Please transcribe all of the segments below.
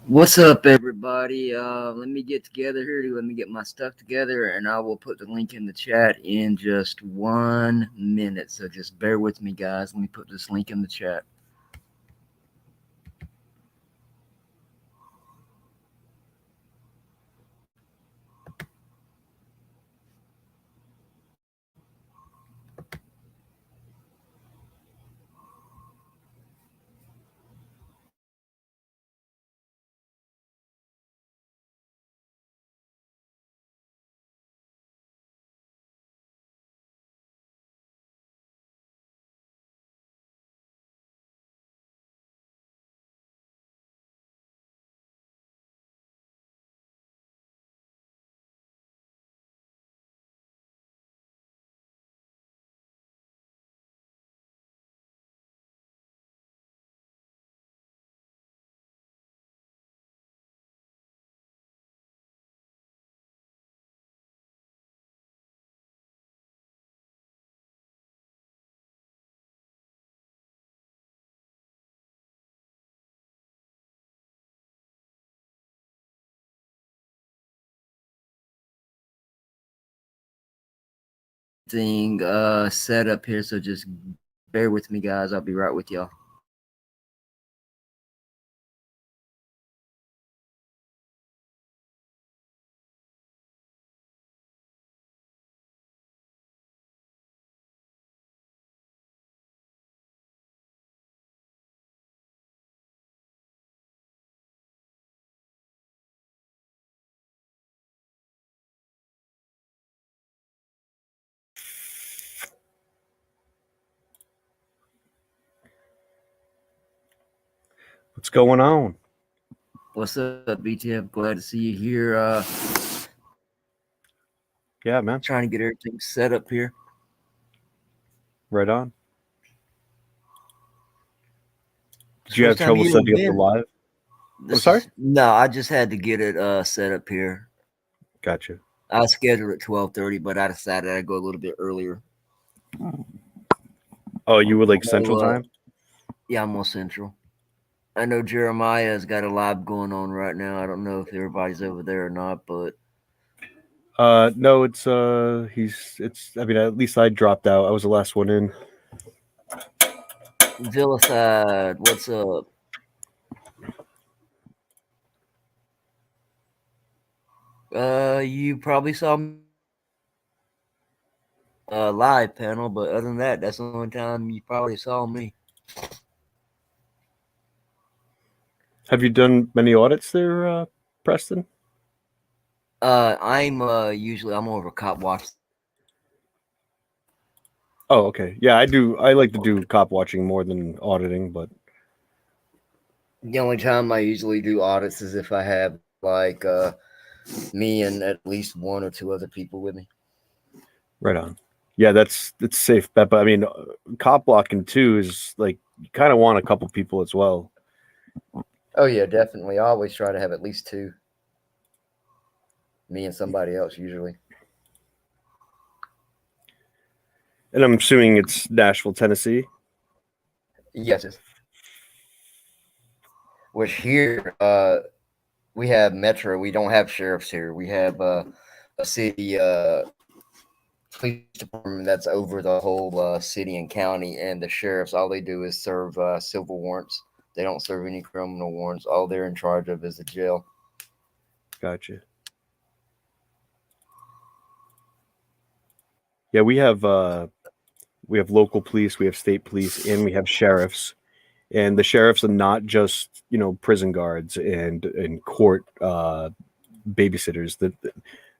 What's up, everybody? Let me get together here. Let me get my stuff together, and I will put the link in the chat in just 1 minute. So just bear with me, guys. Let me put this link in the chat. Thing set up here, so just bear with me, guys. I'll be right with y'all. What's going on? What's up, BTF? Glad to see you here. Yeah, man. Trying to get everything set up here. Right on. Did you have trouble setting up the live? I'm sorry? No, I just had to get it set up here. Gotcha. I scheduled at 12:30, but I decided I'd go a little bit earlier. Oh, you were like Central Time? Yeah, I'm on Central. I know Jeremiah's got a live going on right now. I don't know if everybody's over there or not, but no, it's I mean, at least I dropped out. I was the last one in. Villaside, what's up? You probably saw me live panel, but other than that, that's the only time you probably saw me. Have you done many audits there, Preston? I'm usually I'm more of a cop watch. Oh, okay. Yeah, I do. I like to do cop watching more than auditing, but The only time I usually do audits is if I have like me and at least one or two other people with me. right on. Yeah, it's safe bet. But I mean, cop blocking too is like you kind of want a couple people as well. Oh yeah, definitely. I always try to have at least two. Me and somebody else usually. And I'm assuming it's Nashville, Tennessee. Yes. Which here, we have Metro. We don't have sheriffs here. We have a city police department that's over the whole city and county, and the sheriffs, all they do is serve civil warrants. They don't serve any criminal warrants. All they're in charge of is the jail. Gotcha. Yeah, we have local police, we have state police, and we have sheriffs. And the sheriffs are not just prison guards and court babysitters. That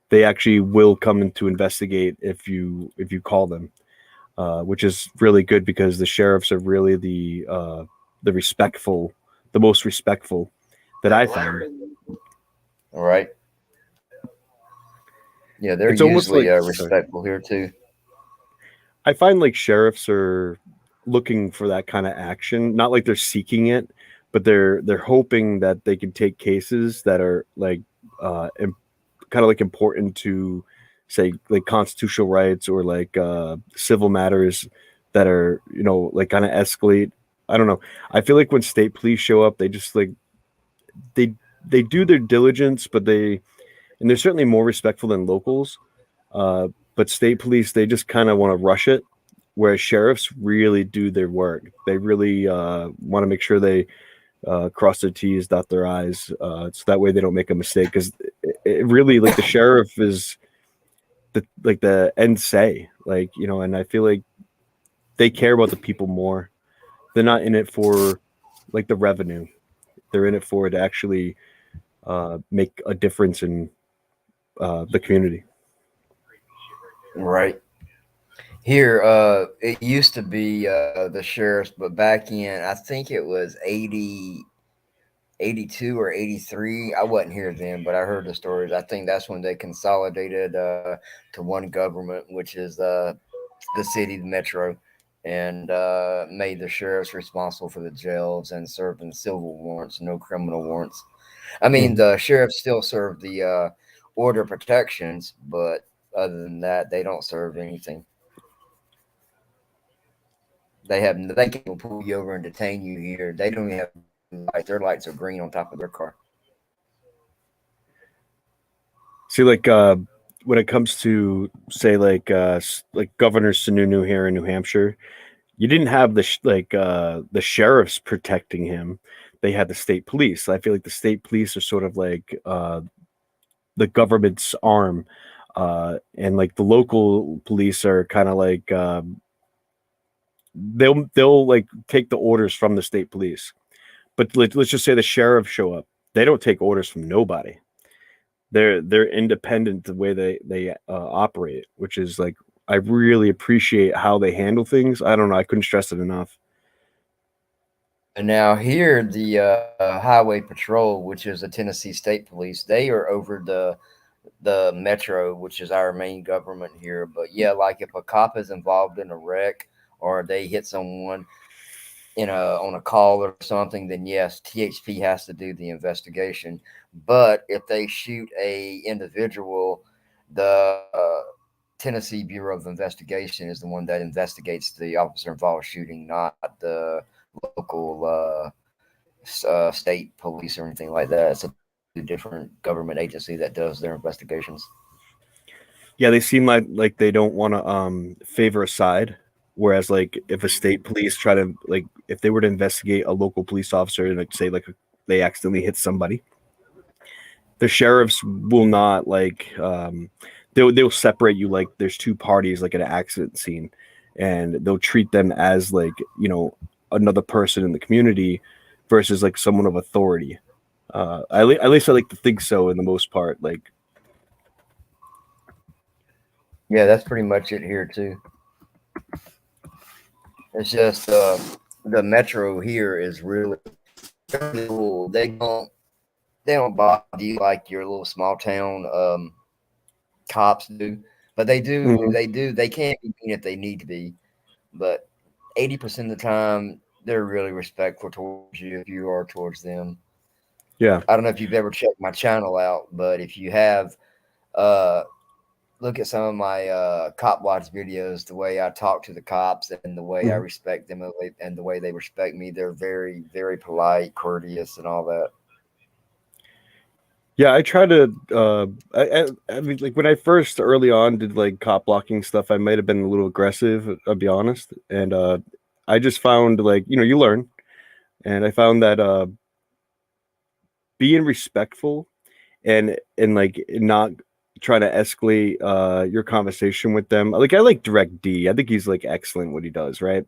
they actually will come in to investigate if you call them, which is really good because the sheriffs are really the most respectful that I found. All right. Yeah, they're It's almost usually like respectful here too. I find like sheriffs are looking for that kind of action, not like they're seeking it, but they're hoping that they can take cases that are like kind of like important to say like constitutional rights or like civil matters that are like kind of escalate. I don't know. I feel like when state police show up, they just like they they do their diligence, but they're certainly more respectful than locals. But state police, they just kind of want to rush it, whereas sheriffs really do their work. They really want to make sure they cross their T's, dot their I's, so that way they don't make a mistake. Because it really, like, the sheriff is the end say, like, you know, and I feel like they care about the people more. They're not in it for like the revenue. They're in it for to actually make a difference in the community. Right. Here, it used to be the sheriffs, but back in, I think it was 82 or 83. I wasn't here then, but I heard the stories. I think that's when they consolidated to one government, which is the city, the metro, and made the sheriffs responsible for the jails and serving civil warrants, no criminal warrants. I mean, the sheriffs still serve the order protections, but other than that, they don't serve anything. They can pull you over and detain you here. They don't even have lights. Their lights are green on top of their car. See, like when it comes to say like Governor Sununu here in New Hampshire, you didn't have the sheriffs protecting him. They had the state police. I feel like the state police are sort of like the government's arm, and like the local police are kind of like they'll like take the orders from the state police. But let's just say the sheriffs show up. They don't take orders from nobody. They're independent the way they operate, which is like, I really appreciate how they handle things. I don't know. I couldn't stress it enough. And now here, the Highway Patrol, which is the Tennessee State Police, they are over the metro, which is our main government here. But yeah, like if a cop is involved in a wreck or they hit someone on a call or something, then yes, THP has to do the investigation. But if they shoot a individual, the Tennessee Bureau of Investigation is the one that investigates the officer involved shooting, not the local state police or anything like that. It's a different government agency that does their investigations. Yeah, they seem like they don't want to favor a side. Whereas, like, if a state police try to, like, if they were to investigate a local police officer and, like, say, like, they accidentally hit somebody, the sheriffs will not, like, they'll separate you like there's two parties, like, at an accident scene, and they'll treat them as, like, you know, another person in the community versus, like, someone of authority. At least I like to think so in the most part. Like, yeah, that's pretty much it here, too. It's just the metro here is really cool. They don't bother you like your little small town cops do, but they do. Mm-hmm. They can be mean if they need to be, but 80% of the time they're really respectful towards you if you are towards them. Yeah, I don't know if you've ever checked my channel out, but if you have, look at some of my cop watch videos, the way I talk to the cops and the way I respect them and the way they respect me. They're very, very polite, courteous, and all that. Yeah, I try to. I mean, like when I first early on did like cop blocking stuff, I might have been a little aggressive. I'll be honest, and I just found, like, you know, you learn, and I found that being respectful and like not trying to escalate your conversation with them. Like, I like Direct D. I think he's like excellent what he does, right?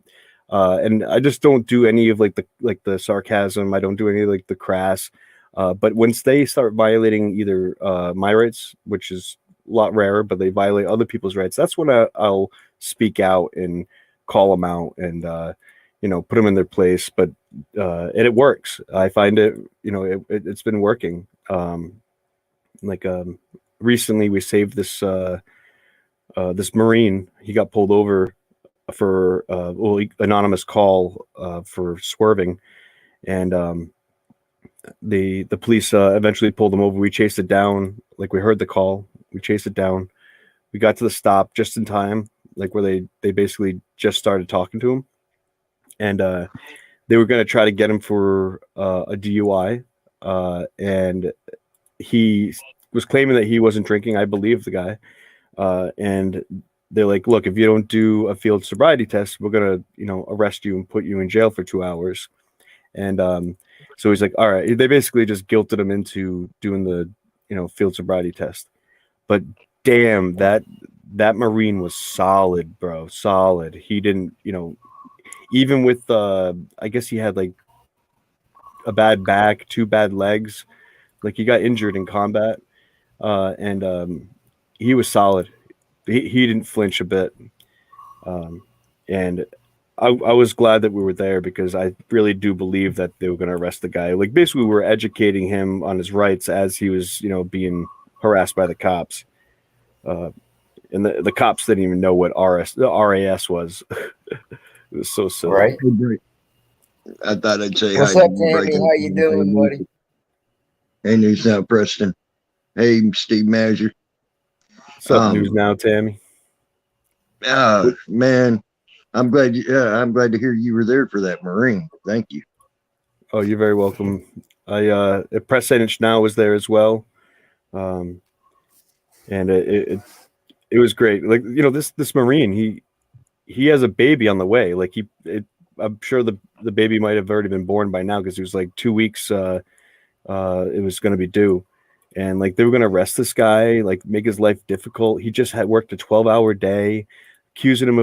And I just don't do any of like the sarcasm. I don't do any like the crass. But once they start violating either my rights, which is a lot rarer, but they violate other people's rights, that's when I'll speak out and call them out and you know, put them in their place. But and it works. I find it, you know, it's been working. Recently we saved this this Marine. He got pulled over for anonymous call for swerving, and the police eventually pulled him over. We chased it down. Like, we heard the call, we chased it down. We got to the stop just in time, like where they basically just started talking to him, and they were going to try to get him for a DUI. and he was claiming that he wasn't drinking. I believe the guy, and they're like, "Look, if you don't do a field sobriety test, we're gonna, arrest you and put you in jail for 2 hours." And so he's like, "All right." They basically just guilted him into doing the, field sobriety test. But damn, that Marine was solid, bro. Solid. He didn't, even with I guess he had like a bad back, 2 bad legs. Like he got injured in combat, and he was solid. He didn't flinch a bit, and I was glad that we were there because I really do believe that they were going to arrest the guy. Like basically, we were educating him on his rights as he was, being harassed by the cops. And the cops didn't even know what the RAS was. It was so silly. Right. I thought I'd say What's hi. up, Tammy? How you doing, buddy? Hey, News Now, Preston. Hey, Steve Mazur. What's up, News Now, Tammy? Man, I'm glad to hear you were there for that Marine. Thank you. Oh, you're very welcome. Press Edge Now was there as well, and it was great. Like this Marine, he has a baby on the way. Like I'm sure the baby might have already been born by now because it was like 2 weeks. It was going to be due, and like they were going to arrest this guy, like make his life difficult. He just had worked a 12-hour day, accusing him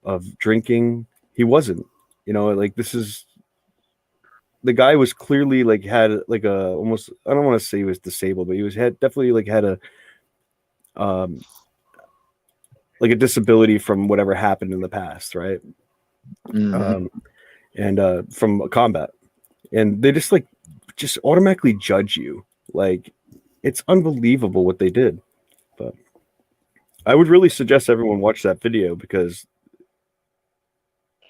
of drinking. He wasn't. Like this is. The guy was clearly like had like a almost. I don't want to say he was disabled, but he definitely had a like a disability from whatever happened in the past, right? Mm-hmm. And from combat, and they just automatically judge you. Like it's unbelievable what they did. But I would really suggest everyone watch that video because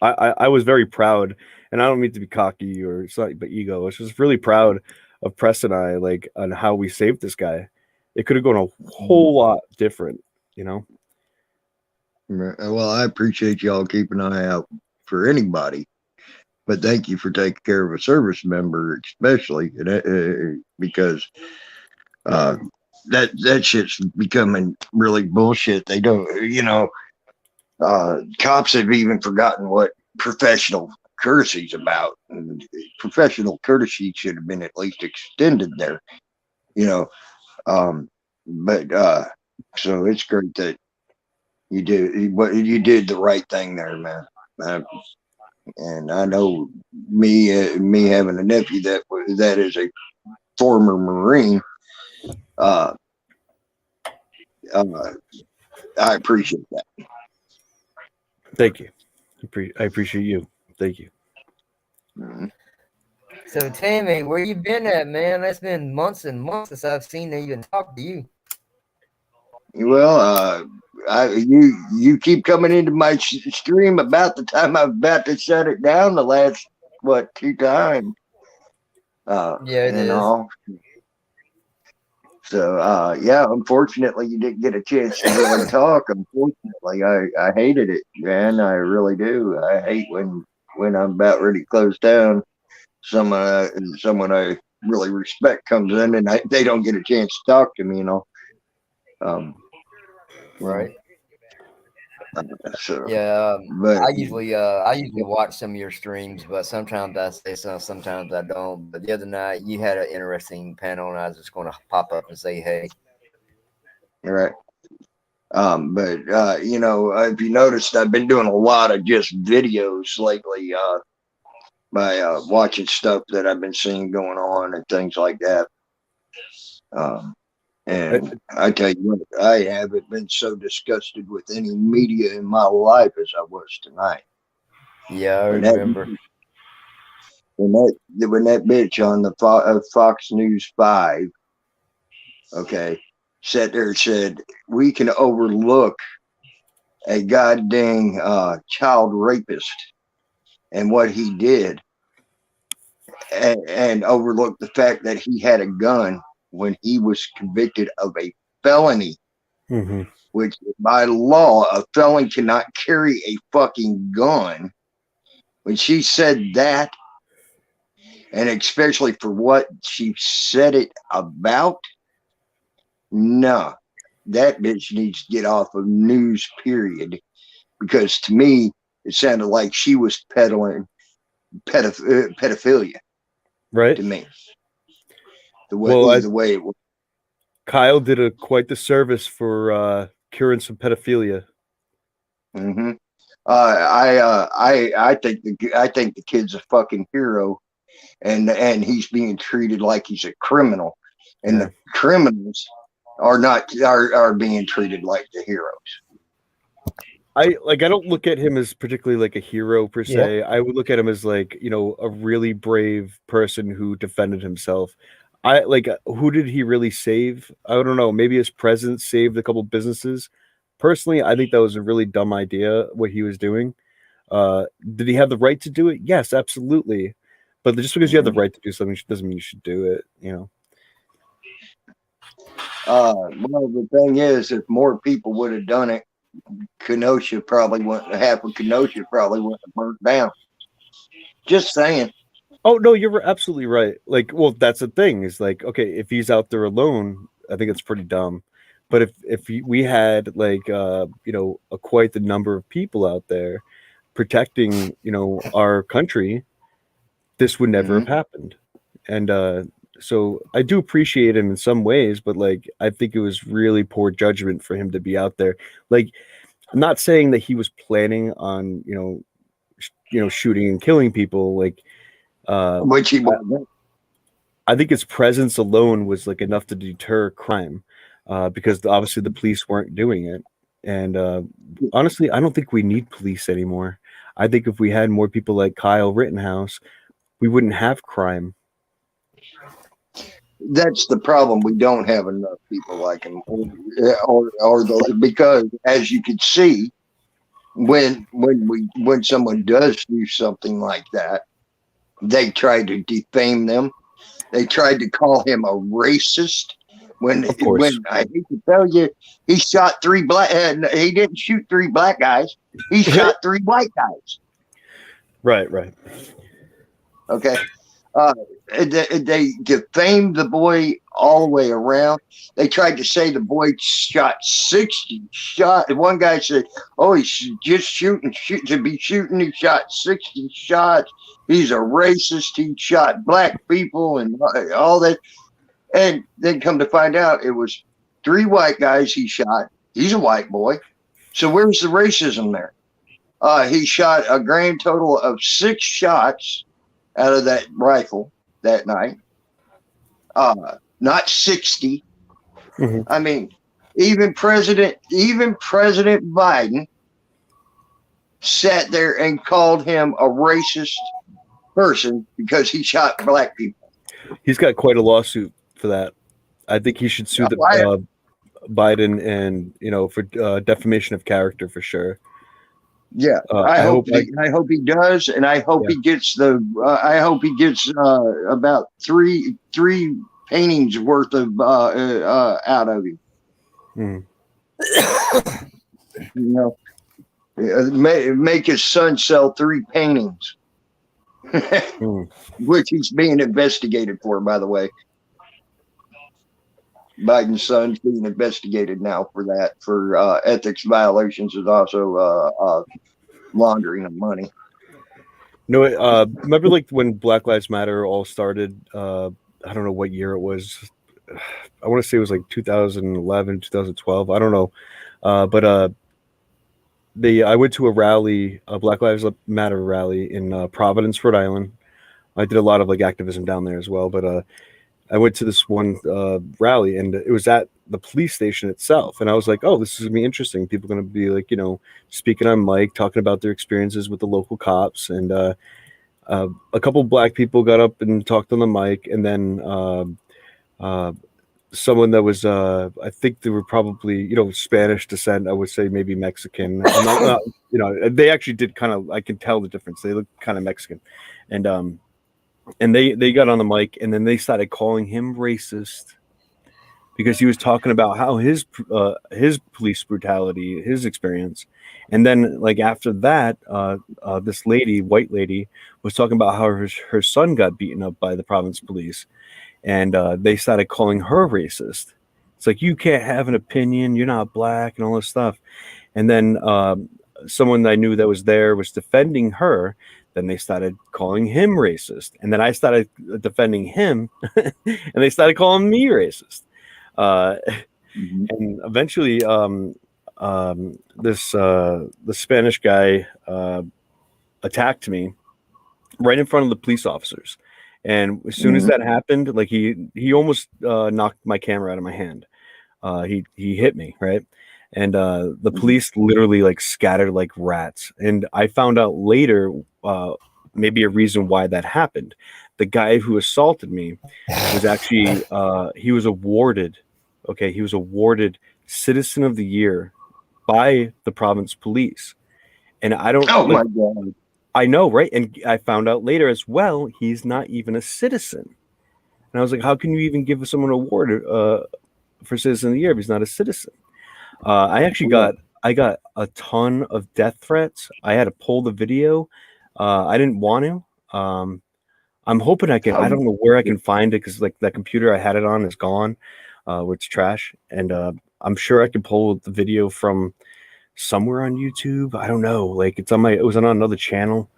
I was very proud, and I don't mean to be cocky or it's not but ego. I was just really proud of Press and I, like on how we saved this guy. It could have gone a whole lot different, Well, I appreciate y'all keeping an eye out for anybody, but thank you for taking care of a service member, especially because that shit's becoming really bullshit. They don't, cops have even forgotten what professional courtesy's about. And professional courtesy should have been at least extended there, but so it's great that you did the right thing there, man. And I know me having a nephew that is a former Marine. I appreciate that. Thank you. I appreciate you. Thank you. Mm-hmm. So, Tammy, where you been at, man? It's been months and months since I've seen you and talked to you. Well, you keep coming into my stream about the time I'm about to shut it down the last 2 times. Yeah, it is. So yeah, unfortunately you didn't get a chance to really talk. Unfortunately, I hated it, man. I really do. I hate when I'm about ready to close down. Someone I really respect comes in and they don't get a chance to talk to me, Right. So, yeah, but I usually watch some of your streams, but sometimes I say so, sometimes I don't. But the other night you had an interesting panel, and I was just going to pop up and say hey. All right. But if you noticed, I've been doing a lot of just videos lately, by watching stuff that I've been seeing going on and things like that. And I tell you what, I haven't been so disgusted with any media in my life as I was tonight. Yeah, I remember. When that bitch on the Fox News 5, okay, sat there and said, we can overlook a goddamn child rapist and what he did and overlook the fact that he had a gun when he was convicted of a felony, which by law, a felon cannot carry a fucking gun. When she said that, and especially for what she said it about. No, that bitch needs to get off of news, period. Because to me, it sounded like she was peddling pedophilia Right. to me. Well, The way it was. Kyle did quite the service for curing some pedophilia. Mm-hmm. I think the kid's a fucking hero, and he's being treated like he's a criminal, and Yeah. the criminals are being treated like the heroes. I don't look at him as particularly like a hero per se. I would look at him as like, you know, a really brave person who defended himself. Who did he really save? I don't know. Maybe his presence saved a couple businesses. Personally, I think that was a really dumb idea what he was doing. Did he have the right to do it? Yes, absolutely. But just because you have the right to do something doesn't mean you should do it, you know. Well, the thing is, if more people would have done it, Kenosha probably wouldn't have burnt down. Just saying. Oh no, you're absolutely right. Like, well, that's the thing is like, okay, if he's out there alone, I think it's pretty dumb. But if we had like you know, quite the number of people out there protecting, you know, our country, this would never have happened. And so I do appreciate him in some ways, but like I think it was really poor judgment for him to be out there. Like, I'm not saying that he was planning on, you know, shooting and killing people. Like, Which he wasn't. I think his presence alone was like enough to deter crime, because obviously the police weren't doing it. And honestly, I don't think we need police anymore. I think if we had more people like Kyle Rittenhouse, we wouldn't have crime. That's the problem. We don't have enough people like him, because as you can see, when someone does do something like that, they try to defame them. They tried to call him a racist. When I hate to tell you, he shot 3 black. He didn't shoot 3 black guys. He shot 3 white guys. Right. Okay. They defamed the boy all the way around. They tried to say the boy shot 60 shots. One guy said, "Oh, he's just shooting to be shooting. He shot 60 shots. He's a racist. He shot black people and all that." And then come to find out, it was 3 white guys he shot. He's a white boy. So where's the racism there? He shot a grand total of 6 shots out of that rifle that night. Not 60. Mm-hmm. I mean, even President Biden sat there and called him a racist person because he shot black people. He's got quite a lawsuit for that. I think he should sue Biden and, you know, for defamation of character for sure. Yeah, I hope he does, and I hope he gets about three paintings worth of out of him. You know, make his son sell 3 paintings, which he's being investigated for, by the way. Biden's son's being investigated now for that, for ethics violations, and also laundering of money. No, remember like when Black Lives Matter all started? I don't know what year it was. I want to say it was like 2011, 2012. I don't know. But I went to a rally, a Black Lives Matter rally in Providence, Rhode Island. I did a lot of like activism down there as well. But I went to this one rally, and it was at the police station itself. And I was like, oh, this is going to be interesting. People are going to be like, you know, speaking on mic, talking about their experiences with the local cops. And a couple of black people got up and talked on the mic. And then someone that was, I think they were probably, you know, Spanish descent. I would say maybe Mexican. You know, they actually did kind of, I can tell the difference. They look kind of Mexican. And they got on the mic, and then they started calling him racist. because he was talking about how his police brutality, his experience, and then like after that, this lady, white lady, was talking about how her son got beaten up by the Providence police, and they started calling her racist. It's like, you can't have an opinion, you're not black, and all this stuff. And then someone I knew that was there was defending her. Then they started calling him racist, and then I started defending him, and they started calling me racist. And eventually, the Spanish guy attacked me right in front of the police officers. And as soon as that happened, like he almost knocked my camera out of my hand. He hit me, right? And the police literally like scattered like rats. And I found out later, maybe a reason why that happened. The guy who assaulted me was actually he was awarded Citizen of the Year by the Providence Police. And I don't. Oh my God! I know, right? And I found out later as well, he's not even a citizen. And I was like, how can you even give someone an award for Citizen of the Year if he's not a citizen? I got a ton of death threats. I had to pull the video. I didn't want to. I'm hoping I can. I don't know where I can find it because like that computer I had it on is gone. It's trash, and I'm sure I can pull the video from somewhere on YouTube. I don't know. Like it was on another channel,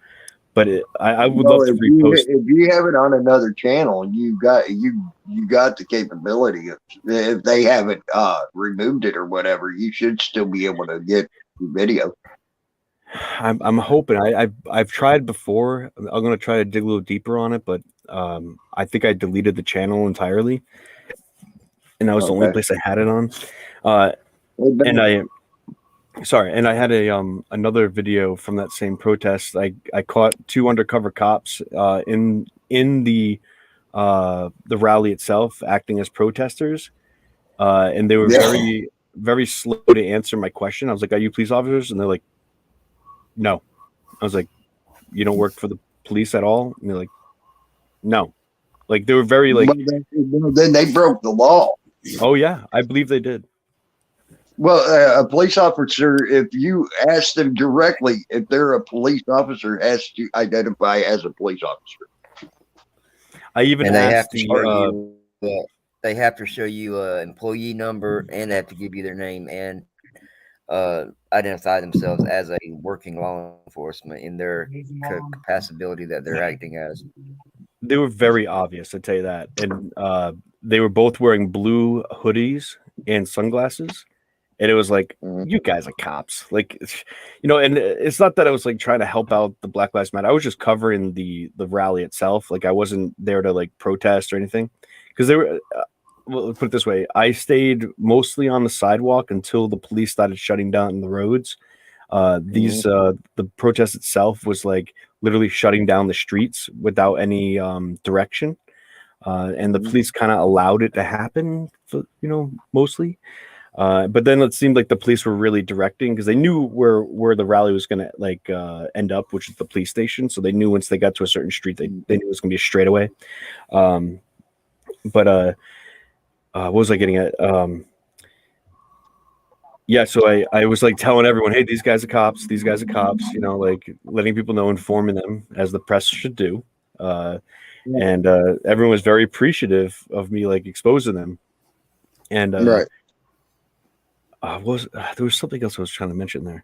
but I would love to repost. If you have it on another channel, you got the capability of, if they haven't removed it or whatever, you should still be able to get the video. I'm hoping. I've tried before. I'm going to try to dig a little deeper on it, but I think I deleted the channel entirely, and that was the only place I had it on. And I had another video from that same protest. I caught 2 undercover cops in the rally itself acting as protesters, and they were very, very slow to answer my question. I was like, "Are you police officers?" And they're like, "No." I was like, "You don't work for the police at all?" And they're like, "No." Like they were very like. Well, then they broke the law. Oh yeah, I believe they did. Well, a police officer, if you ask them directly if they're a police officer, has to identify as a police officer. I even and asked they have to show you an employee number, and they have to give you their name and identify themselves as a working law enforcement in their capacity that they're acting as. They were very obvious, I tell you that, and they were both wearing blue hoodies and sunglasses. And it was like, you guys are cops. Like, and it's not that I was like trying to help out the Black Lives Matter. I was just covering the rally itself. Like I wasn't there to like protest or anything. Because they were, well, put it this way, I stayed mostly on the sidewalk until the police started shutting down the roads. The protest itself was like literally shutting down the streets without any direction. And the police kind of allowed it to happen, mostly. But then it seemed like the police were really directing because they knew where the rally was going to end up, which is the police station. So they knew once they got to a certain street, they knew it was going to be a straightaway. What was I getting at? Yeah, so I was like telling everyone, hey, these guys are cops. These guys are cops. Like letting people know, informing them as the press should do. And everyone was very appreciative of me like exposing them. And right. There was something else I was trying to mention there.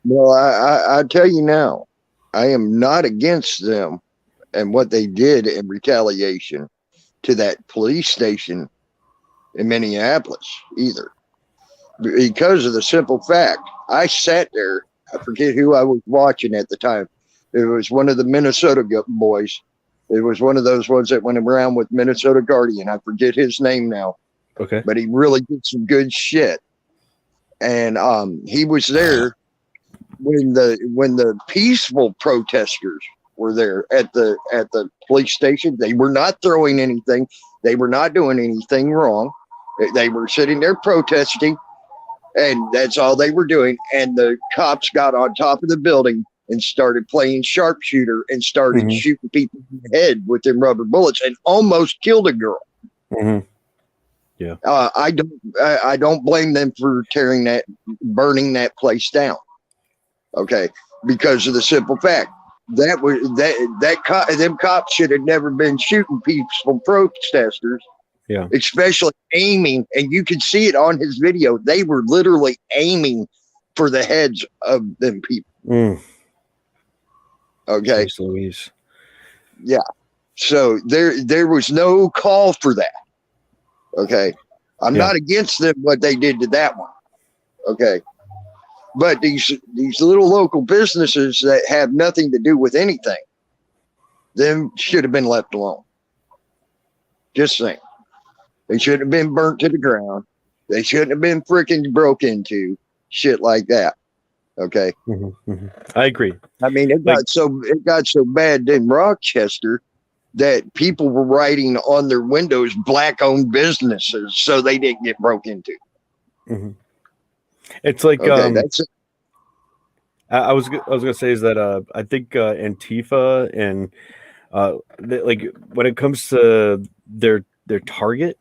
Well, I tell you now, I am not against them and what they did in retaliation to that police station in Minneapolis either. Because of the simple fact, I sat there, I forget who I was watching at the time. It was one of the Minnesota boys. It was one of those ones that went around with Minnesota Guardian. I forget his name now. Okay. But he really did some good shit. And he was there when the peaceful protesters were there at the police station. They were not throwing anything. They were not doing anything wrong. They were sitting there protesting, and that's all they were doing. And the cops got on top of the building and started playing sharpshooter and started shooting people in the head with them rubber bullets and almost killed a girl. Mm-hmm. Yeah. I don't blame them for burning that place down. Okay, because of the simple fact them cops should have never been shooting peaceful protesters. Yeah. Especially aiming, and you can see it on his video. They were literally aiming for the heads of them people. Okay. Jeez Louise. Yeah. So there was no call for that. Okay. I'm not against them what they did to that one. Okay. But these little local businesses that have nothing to do with anything, them should have been left alone. Just saying. They shouldn't have been burnt to the ground. They shouldn't have been freaking broke into. Shit like that. Okay. I agree. I mean, it got so bad in Rochester that people were writing on their windows black-owned businesses so they didn't get broke into. It's like that's it. I was gonna say is that I think Antifa and like when it comes to their target,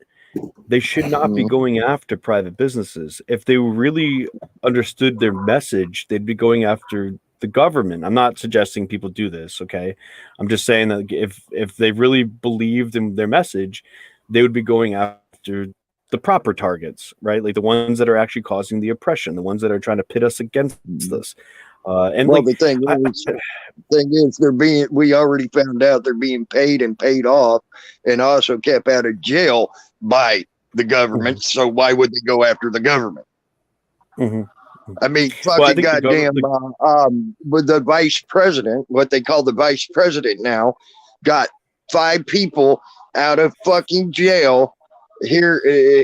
they should not be going after private businesses. If they really understood their message, they'd be going after the government. I'm not suggesting people do this, okay? I'm just saying that if they really believed in their message, they would be going after the proper targets, right? Like the ones that are actually causing the oppression, the ones that are trying to pit us against us. And well, like, the thing is, we already found out they're being paid and paid off, and also kept out of jail by the government. So why would they go after the government? I mean, fucking goddamn, with the vice president, what they call the vice president now, got 5 people out of fucking jail here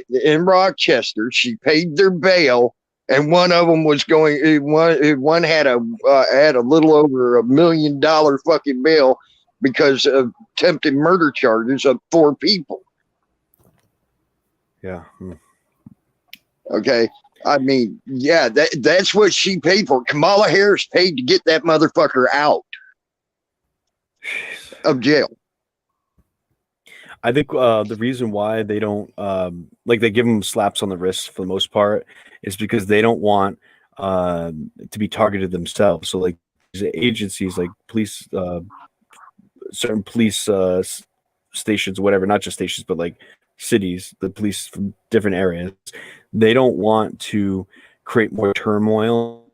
in Rochester. She paid their bail, and one of them was going. One had a little over $1 million fucking bail because of attempted murder charges of 4 people. Yeah. Okay. I mean, yeah, that's what she paid for. Kamala Harris paid to get that motherfucker out of jail. I think the reason why they don't like they give them slaps on the wrist for the most part is because they don't want to be targeted themselves. So like these agencies like police, certain police stations, whatever, not just stations, but like cities, the police from different areas, they don't want to create more turmoil,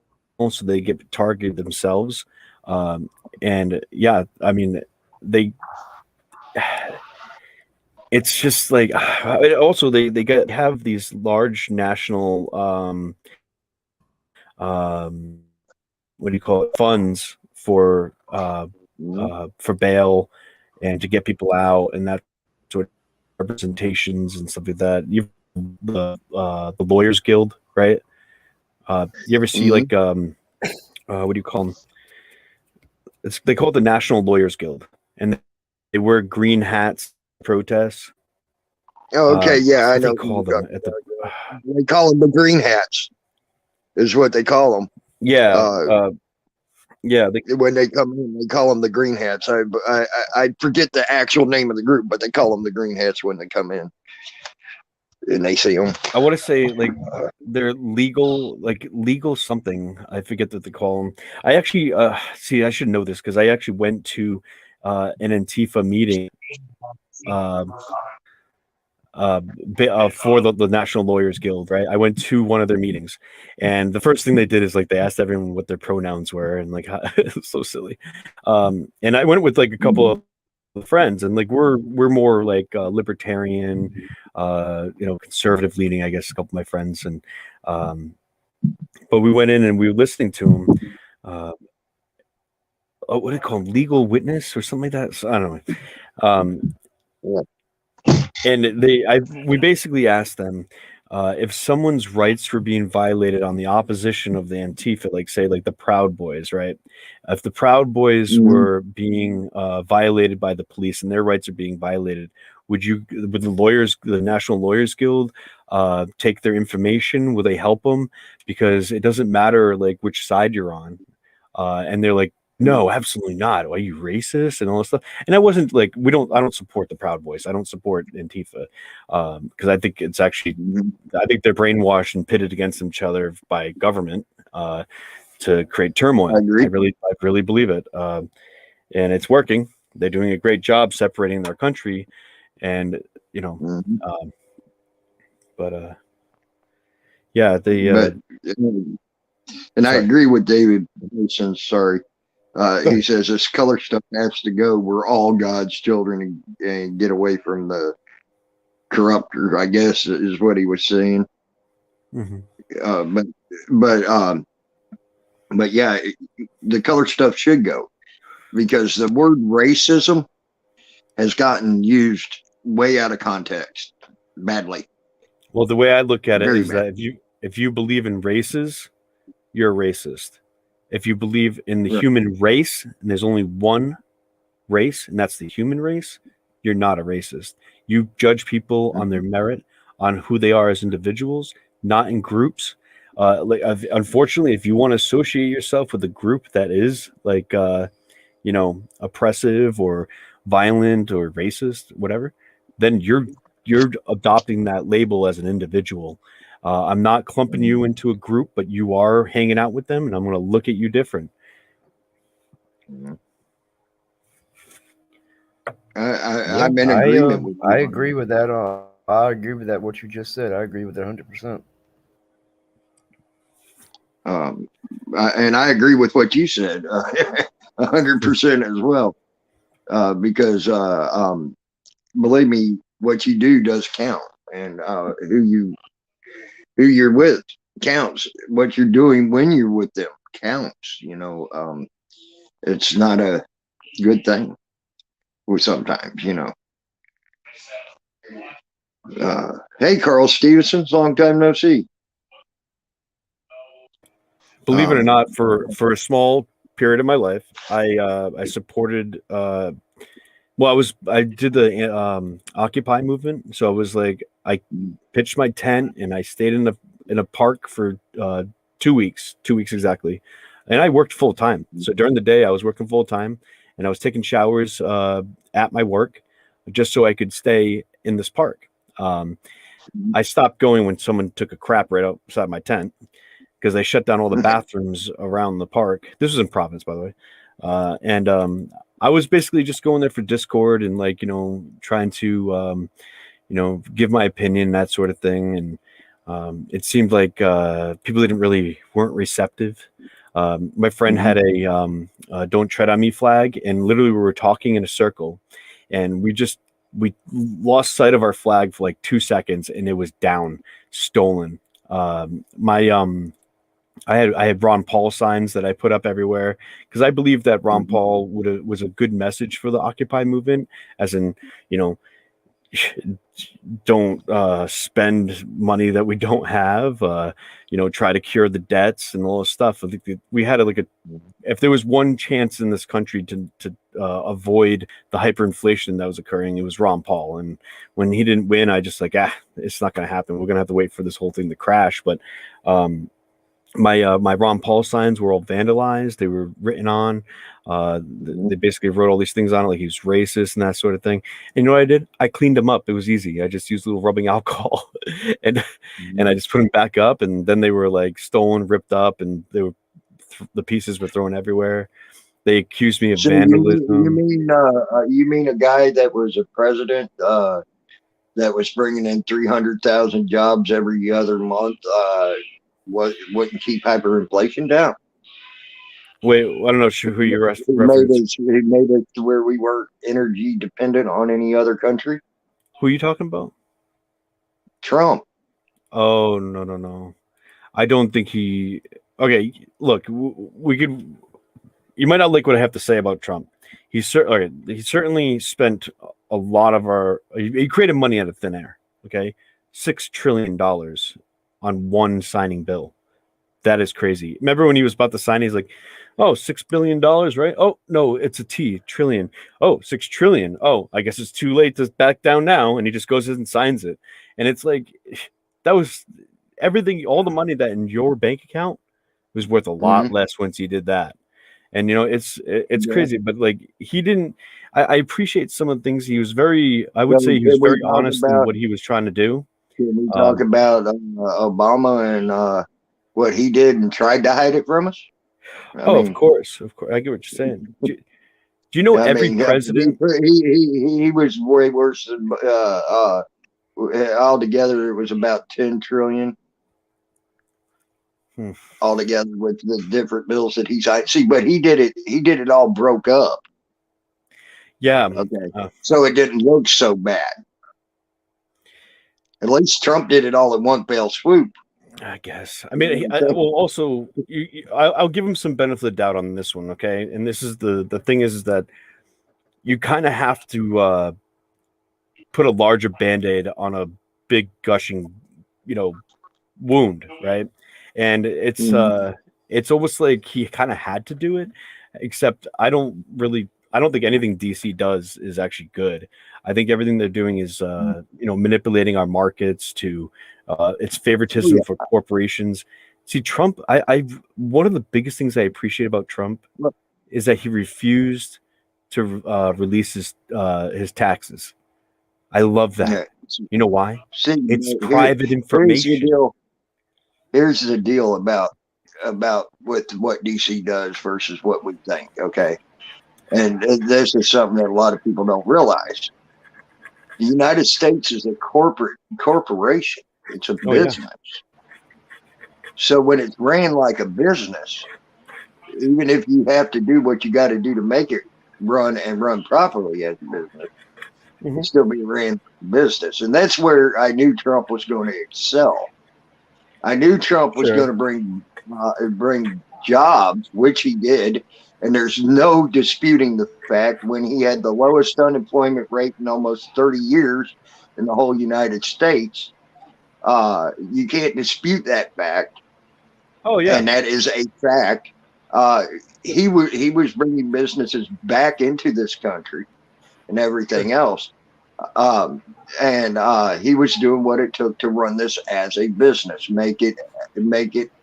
so they get targeted themselves. And yeah, I mean, it's just like also they have these large national what do you call it, funds for bail and to get people out, and that sort of representations and stuff like that. You've the Lawyers Guild, right? You ever see like what do you call them? They call it the National Lawyers Guild, and they wear green hats, protests. Oh, okay, yeah, I know. They call them they call them the green hats, is what they call them. Yeah, yeah. When they come in, they call them the green hats. I forget the actual name of the group, but they call them the green hats when they come in and they see them. I want to say like they're legal something. I forget what they call them. I actually see. I should know this because I actually went to an Antifa meeting for the National Lawyers Guild, right? I went to one of their meetings, and the first thing they did is like they asked everyone what their pronouns were, and like it was so silly. And I went with like a couple of friends, and like we're more like libertarian, conservative leaning, I guess, a couple of my friends, and but we went in and we were listening to them. What do they call them? Legal witness or something like that? So, I don't know. And we basically asked them if someone's rights were being violated on the opposition of the Antifa, like say like the Proud Boys, right? If the Proud Boys were being violated by the police and their rights are being violated, would the National Lawyers Guild take their information? Will they help them? Because it doesn't matter like which side you're on. And they're like, No, absolutely not. Are you racist and all this stuff? And I wasn't like, I don't support the Proud Boys. I don't support Antifa because I think it's actually, Mhm. I think they're brainwashed and pitted against each other by government to create turmoil. I agree. I really believe it, and it's working. They're doing a great job separating their country, and you know, Mhm. but yeah, But and I sorry. agree with David Wilson. Sorry. He says this color stuff has to go. We're all God's children and get away from the corrupter, I guess is what he was saying. Mhm. Uh, but but um, but yeah, the color stuff should go because the word racism has gotten used way out of context badly, Well, the way I look at it very is bad. that if you believe in races, you're a racist. If you believe in the Right. human race, and there's only one race, and that's the human race, you're not a racist. You judge people on their merit, on who they are as individuals, not in groups. Unfortunately, if you want to associate yourself with a group that is like, oppressive or violent or racist, whatever, then you're adopting that label as an individual. I'm not clumping you into a group, but you are hanging out with them, and I'm going to look at you different. Yeah, I'm in agreement with you. I agree with that. I agree with that. What you just said, I agree with it 100%. And I agree with what you said, 100% as well. Because believe me, what you do does count, and who you're with counts. What you're doing when you're with them counts. It's not a good thing. Or sometimes, Hey, Carl Stevenson, long time no see. Believe it or Um, not, for a small period of my life, I supported. I did the Occupy movement, so I was like, I pitched my tent and I stayed in a park for 2 weeks, 2 weeks exactly, and I worked full time. So during the day, I was working full time, and I was taking showers at my work, just so I could stay in this park. I stopped going when someone took a crap right outside my tent because they shut down all the bathrooms around the park. This was in Providence, by the way. And I was basically just going there for Discord and trying to give my opinion, that sort of thing. And it seemed like people weren't receptive. My friend had a "Don't Tread on Me" flag, and literally we were talking in a circle, and we lost sight of our flag for like 2 seconds, and it was down, stolen. My I had Ron Paul signs that I put up everywhere because I believe that Ron Paul was a good message for the Occupy movement, as in, don't spend money that we don't have, try to cure the debts and all this stuff. I think that we had if there was one chance in this country to avoid the hyperinflation that was occurring, it was Ron Paul. And when he didn't win, I just it's not going to happen. We're going to have to wait for this whole thing to crash. But my Ron Paul signs were all vandalized. They were written on. They basically wrote all these things on it, like he was racist and that sort of thing. And you know what I did? I cleaned them up. It was easy. I just used a little rubbing alcohol, and I just put them back up. And then they were like stolen, ripped up, and the pieces were thrown everywhere. They accused me of vandalism. You mean a guy that was a president that was bringing in 300,000 jobs every other month? Wouldn't keep hyperinflation down. Wait, I don't know who you're referencing. He made it to where we weren't energy dependent on any other country. Who are you talking about? Trump. Oh, no. I don't think he. Okay, look, we could. You might not like what I have to say about Trump. He certainly spent a lot of he created money out of thin air. Okay, $6 trillion on one signing bill. That is crazy. Remember when he was about to sign, he's like, "Oh, $6 billion, right? Oh, no, it's a trillion. Oh, 6 trillion. Oh, I guess it's too late to back down now." And he just goes in and signs it. And it's like, that was everything. All the money that in your bank account was worth a lot less once he did that. And it's Yeah. crazy, but like he didn't. I appreciate some of the things he was very. I would So say he was can we very talk honest in about what he was trying to do. can we Uh, talk about Obama and what he did and tried to hide it from us? I oh, of mean, course, of course. I get what you're saying. Do you know every president? he was way worse than altogether. It was about 10 trillion Hmm. altogether with the different bills that he signed. See, but he did it. He did it all broke up. Yeah. Okay, Uh, so it didn't look so bad. At least Trump did it all in one fell swoop. I guess. I mean, well, also, I'll give him some benefit of the doubt on this one, okay? And this is the thing is that you kind of have to put a larger band-aid on a big gushing, wound, right? And it's almost like he kind of had to do it, except I don't think anything DC does is actually good. I think everything they're doing is manipulating our markets to it's favoritism for corporations. See, Trump, I one of the biggest things I appreciate about Trump is that he refused to release his taxes. I love that. Yeah. You know why? See, It's private here's the information. deal. Here's the deal about with what DC does versus what we think. Okay, and this is something that a lot of people don't realize. The United States is a corporation. It's a Oh, yeah. business. So when it's ran like a business, even if you have to do what you got to do to make it run and run properly as a business, Mhm. still be ran business. And that's where I knew Trump was going to excel. I knew Trump was Sure. going to bring jobs, which he did. And there's no disputing the fact when he had the lowest unemployment rate in almost 30 years in the whole United States. You can't dispute that fact. Oh, yeah. And that is a fact. He was bringing businesses back into this country and everything else. And he was doing what it took to run this as a business, make it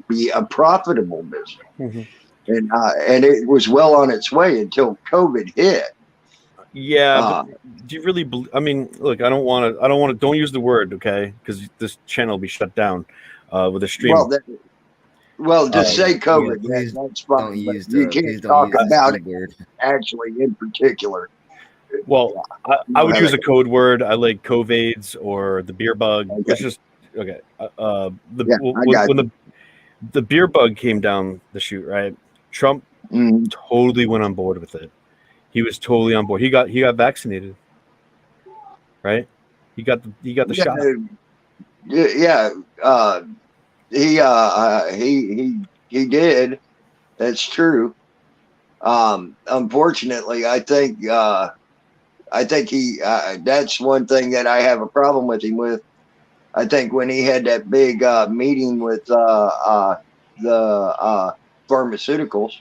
be a profitable business. Mm-hmm. And it was well on its way until COVID hit. Yeah, but do you really? I mean, look, I don't want to. Don't use the word, okay? Because this channel will be shut down with a stream. Well, to say COVID, please that's fine. Don't use you can't talk about it word. actually in particular. Well, I would use a code word. I like COVIDs or the beer bug. Okay. Let's just okay. When the beer bug came down the chute, right? Trump totally went on board with it. He was totally on board. He got vaccinated, right? He got the shot. Yeah, he did. That's true. Unfortunately, I think he. That's one thing that I have a problem with him with. I think when he had that big meeting with the pharmaceuticals,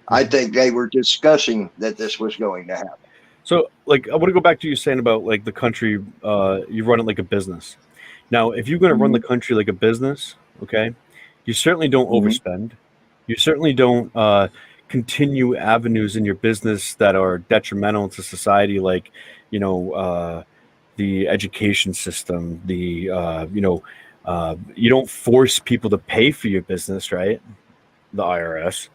I think they were discussing that this was going to happen. So, like, I want to go back to you saying about like the country. You run it like a business. Now, if you're going to run the country like a business, okay, you certainly don't overspend. You certainly don't continue avenues in your business that are detrimental to society, like the education system. You don't force people to pay for your business, right? The IRS.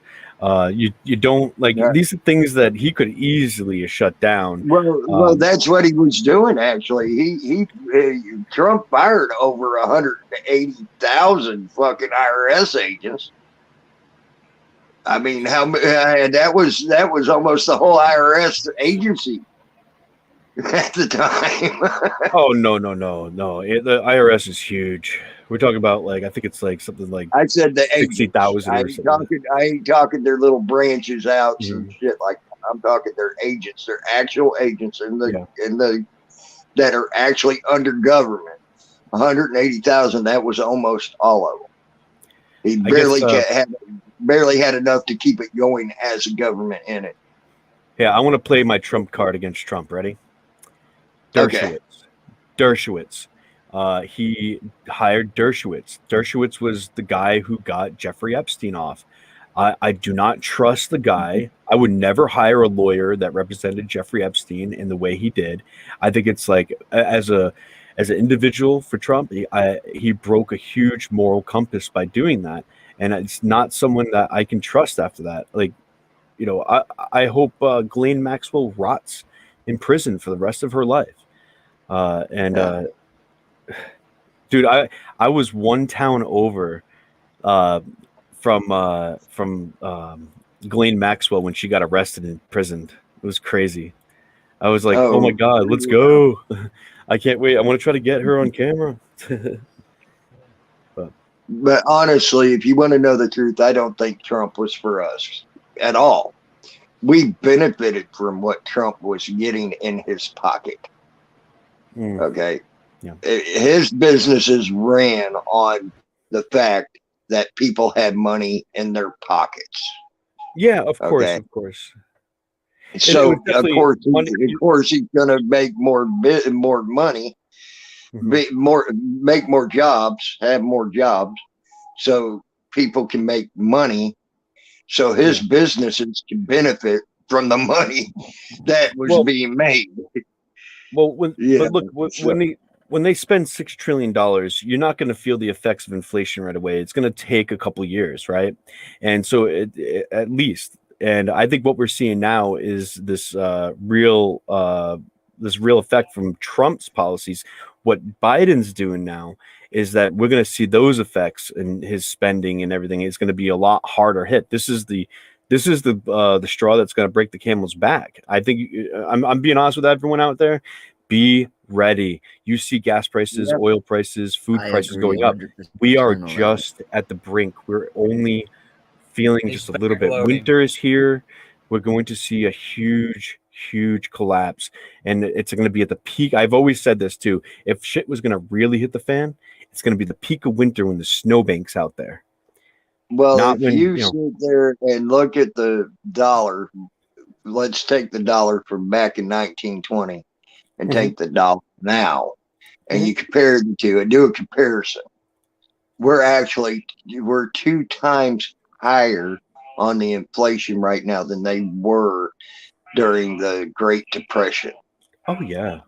You don't these are things that he could easily have shut down. Well, that's what he was doing. Actually, he Trump fired over 180,000 fucking IRS agents. I mean, that was almost the whole IRS agency at the time. Oh no! The IRS is huge. We're talking about I think it's like something like I said the 60,000 or something. I ain't talking their little branches out and shit like that. I'm talking their agents, their actual agents in the that are actually under government. 180,000. That was almost all of them. He barely had enough to keep it going as a government in it. Yeah, I want to play my Trump card against Trump. Ready? Dershowitz. He hired Dershowitz. Dershowitz was the guy who got Jeffrey Epstein off. I do not trust the guy. I would never hire a lawyer that represented Jeffrey Epstein in the way he did. I think it's like as an individual for Trump, he broke a huge moral compass by doing that, and it's not someone that I can trust after that. Like, I hope Ghislaine Maxwell rots in prison for the rest of her life. Dude, I was one town over from Ghislaine Maxwell when she got arrested and imprisoned. It was crazy. I was like, oh my God, let's go. I can't wait. I want to try to get her on camera. But honestly, if you want to know the truth, I don't think Trump was for us at all. We benefited from what Trump was getting in his pocket. Okay. Yeah. His businesses ran on the fact that people had money in their pockets. Yeah, of course, Okay. of course. So of course he's going to make more money, make more jobs, have more jobs, so people can make money, so his businesses can benefit from the money that was being made. Well, when they spend $6 trillion, you're not going to feel the effects of inflation right away. It's going to take a couple years, right? And so at least, and I think what we're seeing now is this real effect from Trump's policies. What Biden's doing now is that we're going to see those effects in his spending and everything. It's going to be a lot harder hit. This is the straw that's going to break the camel's back. I think I'm being honest with everyone out there. Be ready. You see gas prices, oil prices, food prices going up. We are just at the brink. We're only feeling just a little bit. Winter is here. We're going to see a huge collapse, and it's going to be at the peak. I've always said this too. If shit was going to really hit the fan, it's going to be the peak of winter when the snowbank's out there. Well, if you sit there and look at the dollar, let's take the dollar from back in 1920 and take the dollar now, and you compare the two and do a comparison. We're 2 times higher on the inflation right now than they were during the Great Depression. Oh yeah.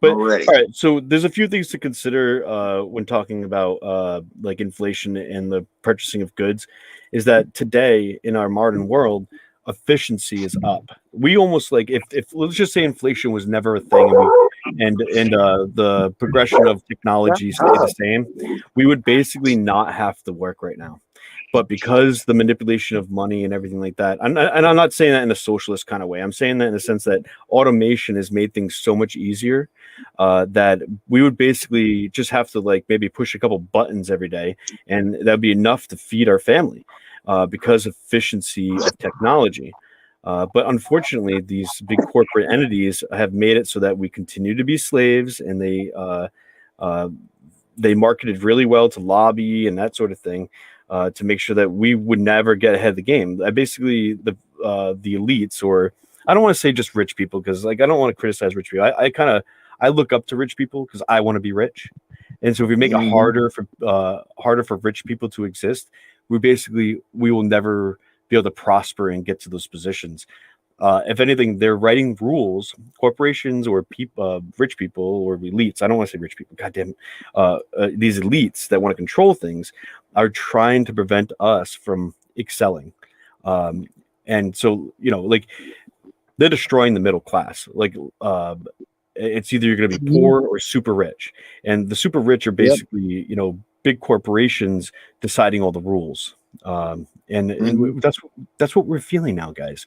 But already. All right, so there's a few things to consider when talking about like inflation and the purchasing of goods, is that today in our modern world, efficiency is up. We almost like if let's just say inflation was never a thing and the progression of technology stayed the same, we would basically not have to work right now. But because the manipulation of money and everything like that, and I'm not saying that in a socialist kind of way, I'm saying that in the sense that automation has made things so much easier that we would basically just have to like maybe push a couple buttons every day, and that'd be enough to feed our family because of efficiency of technology. But unfortunately, these big corporate entities have made it so that we continue to be slaves, and they marketed really well to lobby and that sort of thing. To make sure that we would never get ahead of the game. Basically, the elites, or I don't want to say just rich people, because like I don't want to criticize rich people. I look up to rich people because I want to be rich, and so if we make it harder for rich people to exist, we will never be able to prosper and get to those positions. If anything, they're writing rules, corporations or rich people or elites. I don't want to say rich people. Goddamn, these elites that want to control things are trying to prevent us from excelling. And so, like they're destroying the middle class. Like it's either you're going to be poor or super rich, and the super rich are basically big corporations deciding all the rules. And that's what we're feeling now, guys.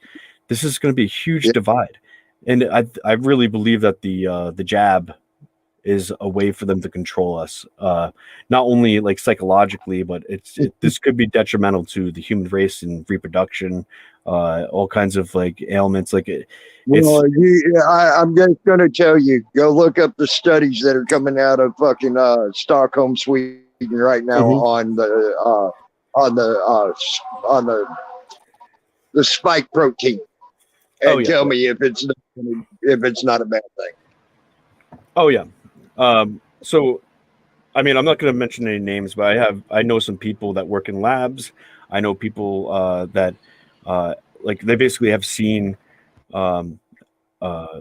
This is going to be a huge divide, and I really believe that the jab is a way for them to control us, not only like psychologically, but this could be detrimental to the human race and reproduction, all kinds of like ailments. Like I'm just going to tell you, go look up the studies that are coming out of fucking Stockholm, Sweden right now on the spike protein. And tell me if it's not a bad thing. Oh yeah. So, I mean, I'm not going to mention any names, but I know some people that work in labs. I know people that like they basically have seen um,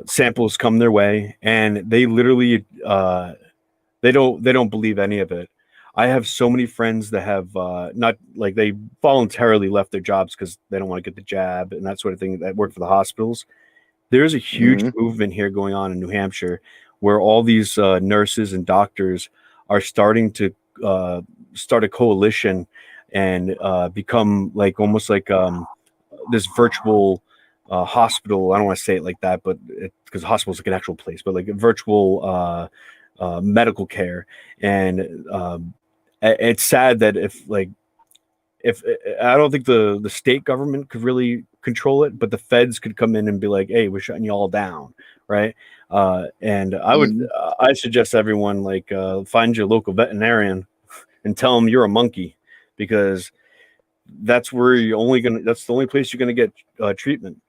samples come their way, and they literally they don't believe any of it. I have so many friends that have not like they voluntarily left their jobs because they don't want to get the jab and that sort of thing that work for the hospitals. There's a huge Mhm. movement here going on in New Hampshire where all these nurses and doctors are starting to start a coalition and become like almost like this virtual hospital. I don't want to say it like that, but because hospital is like an actual place, but like a virtual medical care. And it's sad that if I don't think the state government could really control it, but the feds could come in and be like, "Hey, we're shutting you all down," right? And Mhm. I suggest everyone like find your local veterinarian and tell them you're a monkey, because that's where you're only gonna. That's the only place you're gonna get treatment.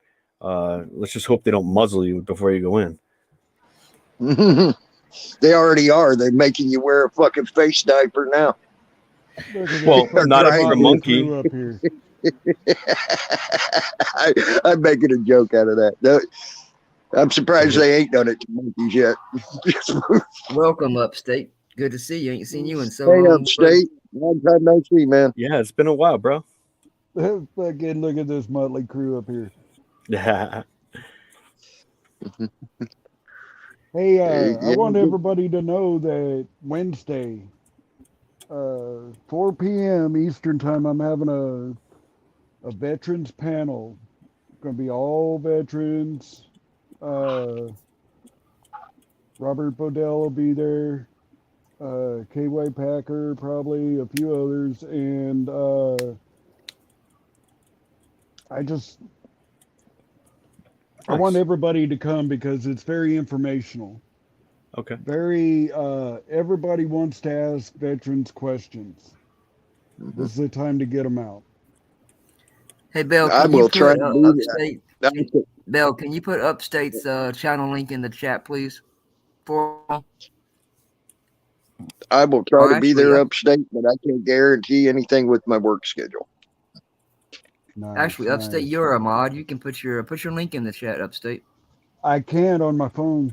Let's just hope they don't muzzle you before you go in. They already are. They're making you wear a fucking face diaper now. Look at Well, this fucking not if Right. you're a motley monkey. crew up here. I'm making a joke out of that. I'm surprised they ain't done it to monkeys yet. Welcome, Upstate. Good to see you. Ain't seen you in so Hey, long. buddy. upstate. Long time no see, man. Yeah, it's been a while, bro. Fucking look at this motley crew up here. Yeah. Hey, I Yeah. want everybody to know that Wednesday, 4 p.m. Eastern time, I'm having a veterans panel. Going to be all veterans. Robert Bodell will be there. KY Packer, probably a few others, and I just I want Nice. everybody to come because it's very informational. Okay. Very everybody wants to ask veterans questions. Mhm. This is the time to get them out. Hey, Bell, I can you will try put to do Upstate? that. Bell, can you put Upstate's channel link in the chat, please? For I will try or to be actually, there upstate, but I can't guarantee anything with my work schedule. Nice, Upstate, nice. you're a mod. You can put your link in the chat, Upstate. I can't on my phone.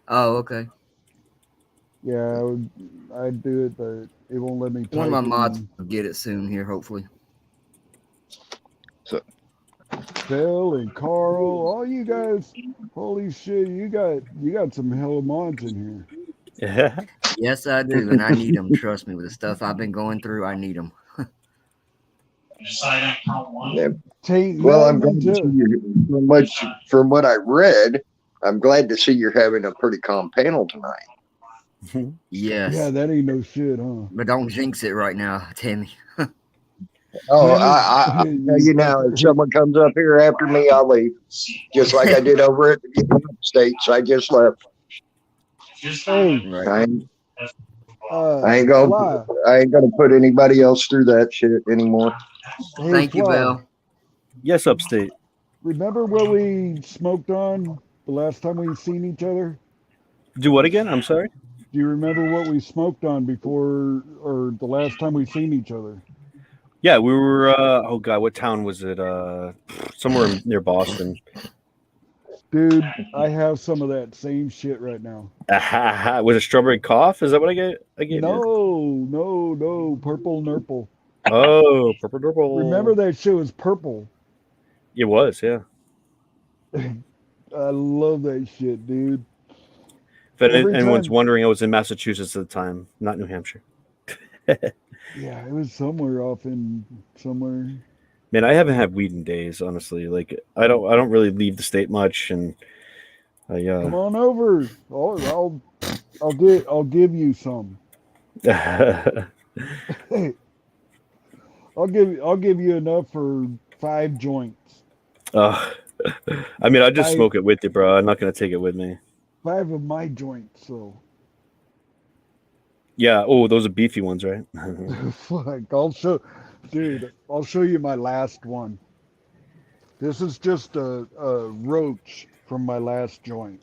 Oh, okay. Yeah, I'd do it, but it won't let me One of my type mods in. will get it soon here, hopefully. Phil and Carl, all you guys, holy shit, you got some hell of mods in here. Yeah. Yes, I do, and I need them. Trust me, with the stuff I've been going through, I need them. Yeah. Tain't Well, I'm nothing glad to see to you. From what I read, I'm glad to see you're having a pretty calm panel tonight. Yes, yeah, that ain't no shit, huh? but don't jinx it right now, Tammy. Oh, Tammy, I'll tell you now, if someone comes up here after me, I'll leave. Just like I did over at the States. I just left. Hey, Right. I ain't, Fly. I ain't gonna put anybody else through that shit anymore. Hey, Thank you, Fly. Bell. Yes, Upstate. Remember what we smoked on the last time we seen each other? Do what again? I'm sorry. Do you remember what we smoked on before or the last time we seen each other? Yeah, we were. Oh God, what town was it? Somewhere near Boston. Dude, I have some of that same shit right now. Was it strawberry cough? Is that what I gave you? No, purple nurple. Oh, purple purple. Remember that shit was purple. It was, yeah. I love that shit, dude. If Every anyone's time- wondering, I was in Massachusetts at the time, not New Hampshire. Yeah, it was somewhere off in somewhere. Man, I haven't had weed in days, honestly. Like, I don't really leave the state much, and I Come on over. I'll give you some. I'll give you enough for 5 joints. I mean, I just smoke it with you, bro. I'm not gonna take it with me. 5 of my joints, so Yeah. Oh, those are beefy ones, right? fuck. I'll show you my last one. This is just a roach from my last joint.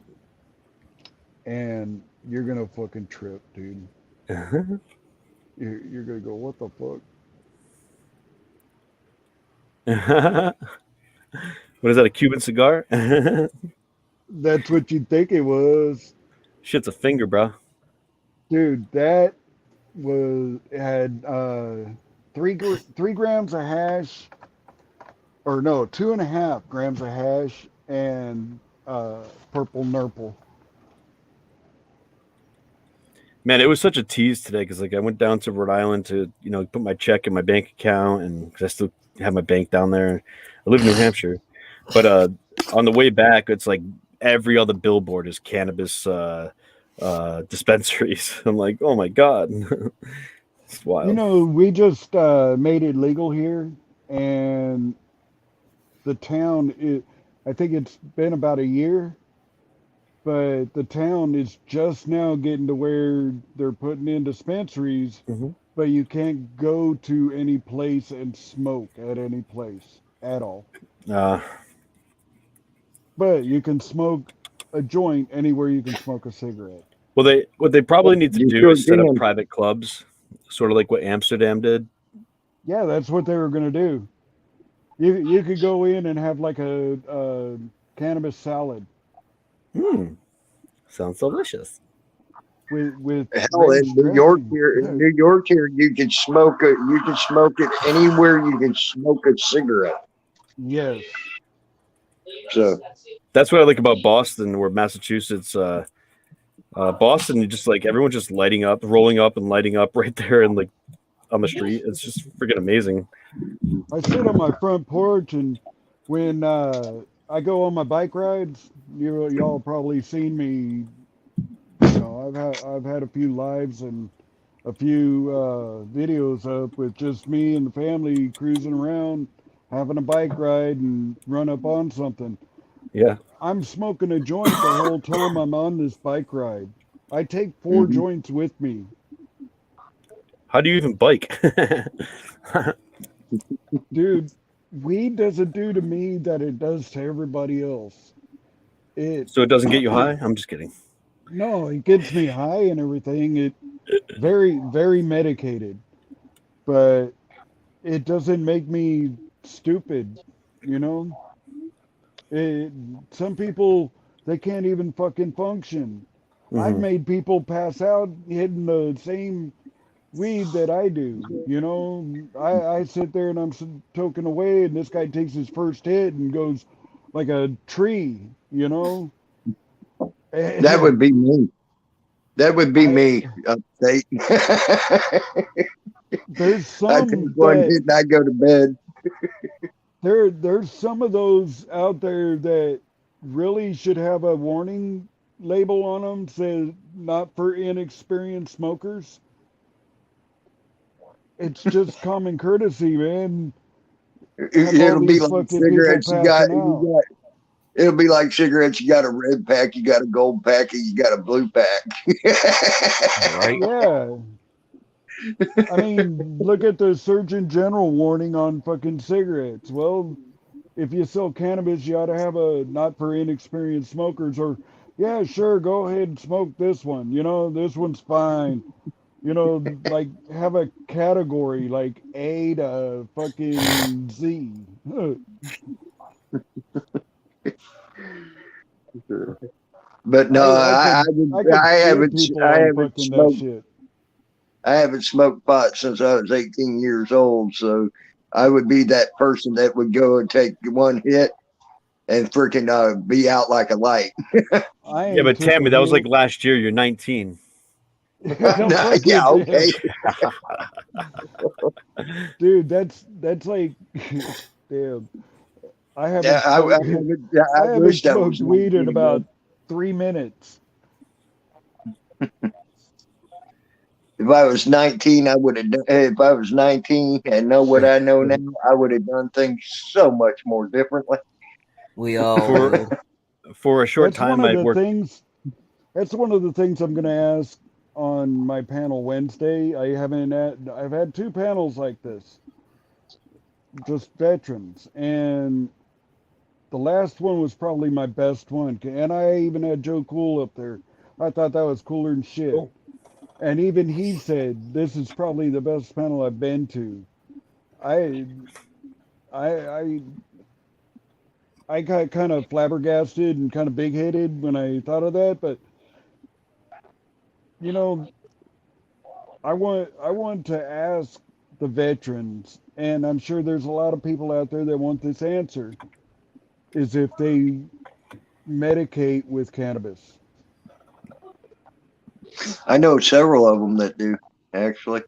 And you're gonna fucking trip, dude. You're gonna go, what the fuck? What is that? A Cuban cigar? That's what you'd think it was. Shit's a finger, bro. Dude, that had 3 grams of hash, or no, 2.5 grams of hash, and purple nurple. Man, it was such a tease today because like I went down to Rhode Island to put my check in my bank account, and because I still have my bank down there. I live in New Hampshire, but on the way back, it's like every other billboard is cannabis dispensaries. I'm like, oh my god, it's wild. We just made it legal here, and the town. I think it's been about a year, but the town is just now getting to where they're putting in dispensaries, Mhm. but you can't go to any place and smoke at any place at all. But you can smoke a joint anywhere you can smoke a cigarette. Well, what they probably need to You do sure is set up can. private clubs, sort of like what Amsterdam did. Yeah, that's what they were going to do. You could go in and have like a cannabis salad Sounds delicious. with Hell, in ranch New York dressing. here, you can smoke it. You can smoke it anywhere. You can smoke a cigarette. Yes. So That's what I like about Boston or Massachusetts. Boston, you just like everyone's just rolling up and lighting up right there and like on the street. It's just freaking amazing. I sit on my front porch, and when I go on my bike rides, y'all probably seen me. I've had a few lives and a few videos up with just me and the family cruising around, having a bike ride, and run up on something. Yeah. I'm smoking a joint the whole time I'm on this bike ride. I take 4 joints with me. How do you even bike? Dude, weed doesn't do to me that it does to everybody else. So it doesn't get you high? I'm just kidding. No, it gets me high and everything. It very, very medicated, but it doesn't make me stupid, you know? Some people, they can't even fucking function. I've Mhm. made people pass out hitting the same weed that I do, I sit there and I'm toking away, and this guy takes his first hit and goes like a tree, that would be me. That would be me upstate. There's I take some one that hit and I go to bed. there's some of those out there that really should have a warning label on them, says not for inexperienced smokers. It's just common courtesy, man. Have all It'll be these like fucking people cigarettes. passing out. It'll be like cigarettes. You got a red pack, you got a gold pack, and you got a blue pack. Right? Yeah. I mean, look at the Surgeon General warning on fucking cigarettes. Well, if you sell cannabis, you ought to have a not for inexperienced smokers, or, yeah, sure, go ahead and smoke this one. This one's fine. Like have a category like A to fucking Z. But no, I could I sue haven't, people I on haven't fucking that smoked, shit. I haven't smoked pot since I was 18 years old. So I would be that person that would go and take one hit and freaking be out like a light. I Yeah, ain't but took Tammy, a that was like hit. last year. You're 19. No No, fucking yeah, damn. okay. Dude, that's like, damn. I haven't Yeah, I smoked, I wish haven't that was smoked weed in 19 about again. 3 minutes. If I was 19, I would have. If I was 19 and know what I know now, I would have done things so much more differently. We all For would. for a short That's time, one of I the worked. things. That's one of the things I'm going to ask on my panel Wednesday. I've had 2 panels like this, just veterans, and the last one was probably my best one. And I even had Joe Cool up there. I thought that was cooler than shit. Cool. And even he said this is probably the best panel I've been to. I I got kind of flabbergasted and kind of big headed when I thought of that, but you know, I want to ask the veterans, and I'm sure there's a lot of people out there that want this answer, is if they medicate with cannabis. I know several of them that do, actually.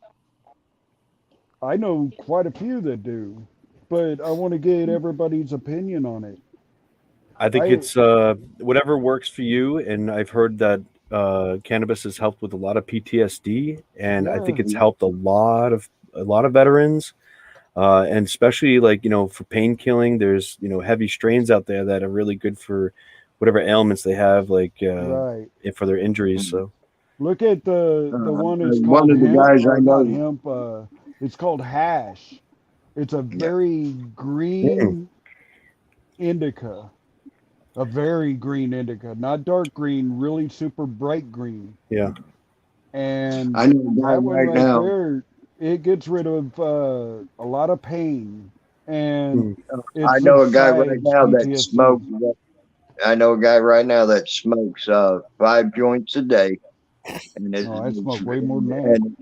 I know quite a few that do, but I want to get everybody's opinion on it. I think I- it's whatever works for you. And I've heard that cannabis has helped with a lot of PTSD, and I think Yeah. it's helped a lot of veterans, and especially like for pain killing. There's heavy strains out there that are really good for whatever ailments they have, like Right. for their injuries. So Look at the one that's one called of the hemp, guys I or not know. hemp. It's called hash. It's a Yeah. very green indica, a very green indica, not dark green, really super bright green. yeah, And I know a guy that one right right now. there, it gets rid of a lot of pain, and it I know a guy right subsides now that PTSD. smokes. I know a guy right now that smokes 5 joints a day, and Oh, I smoke way more than that. and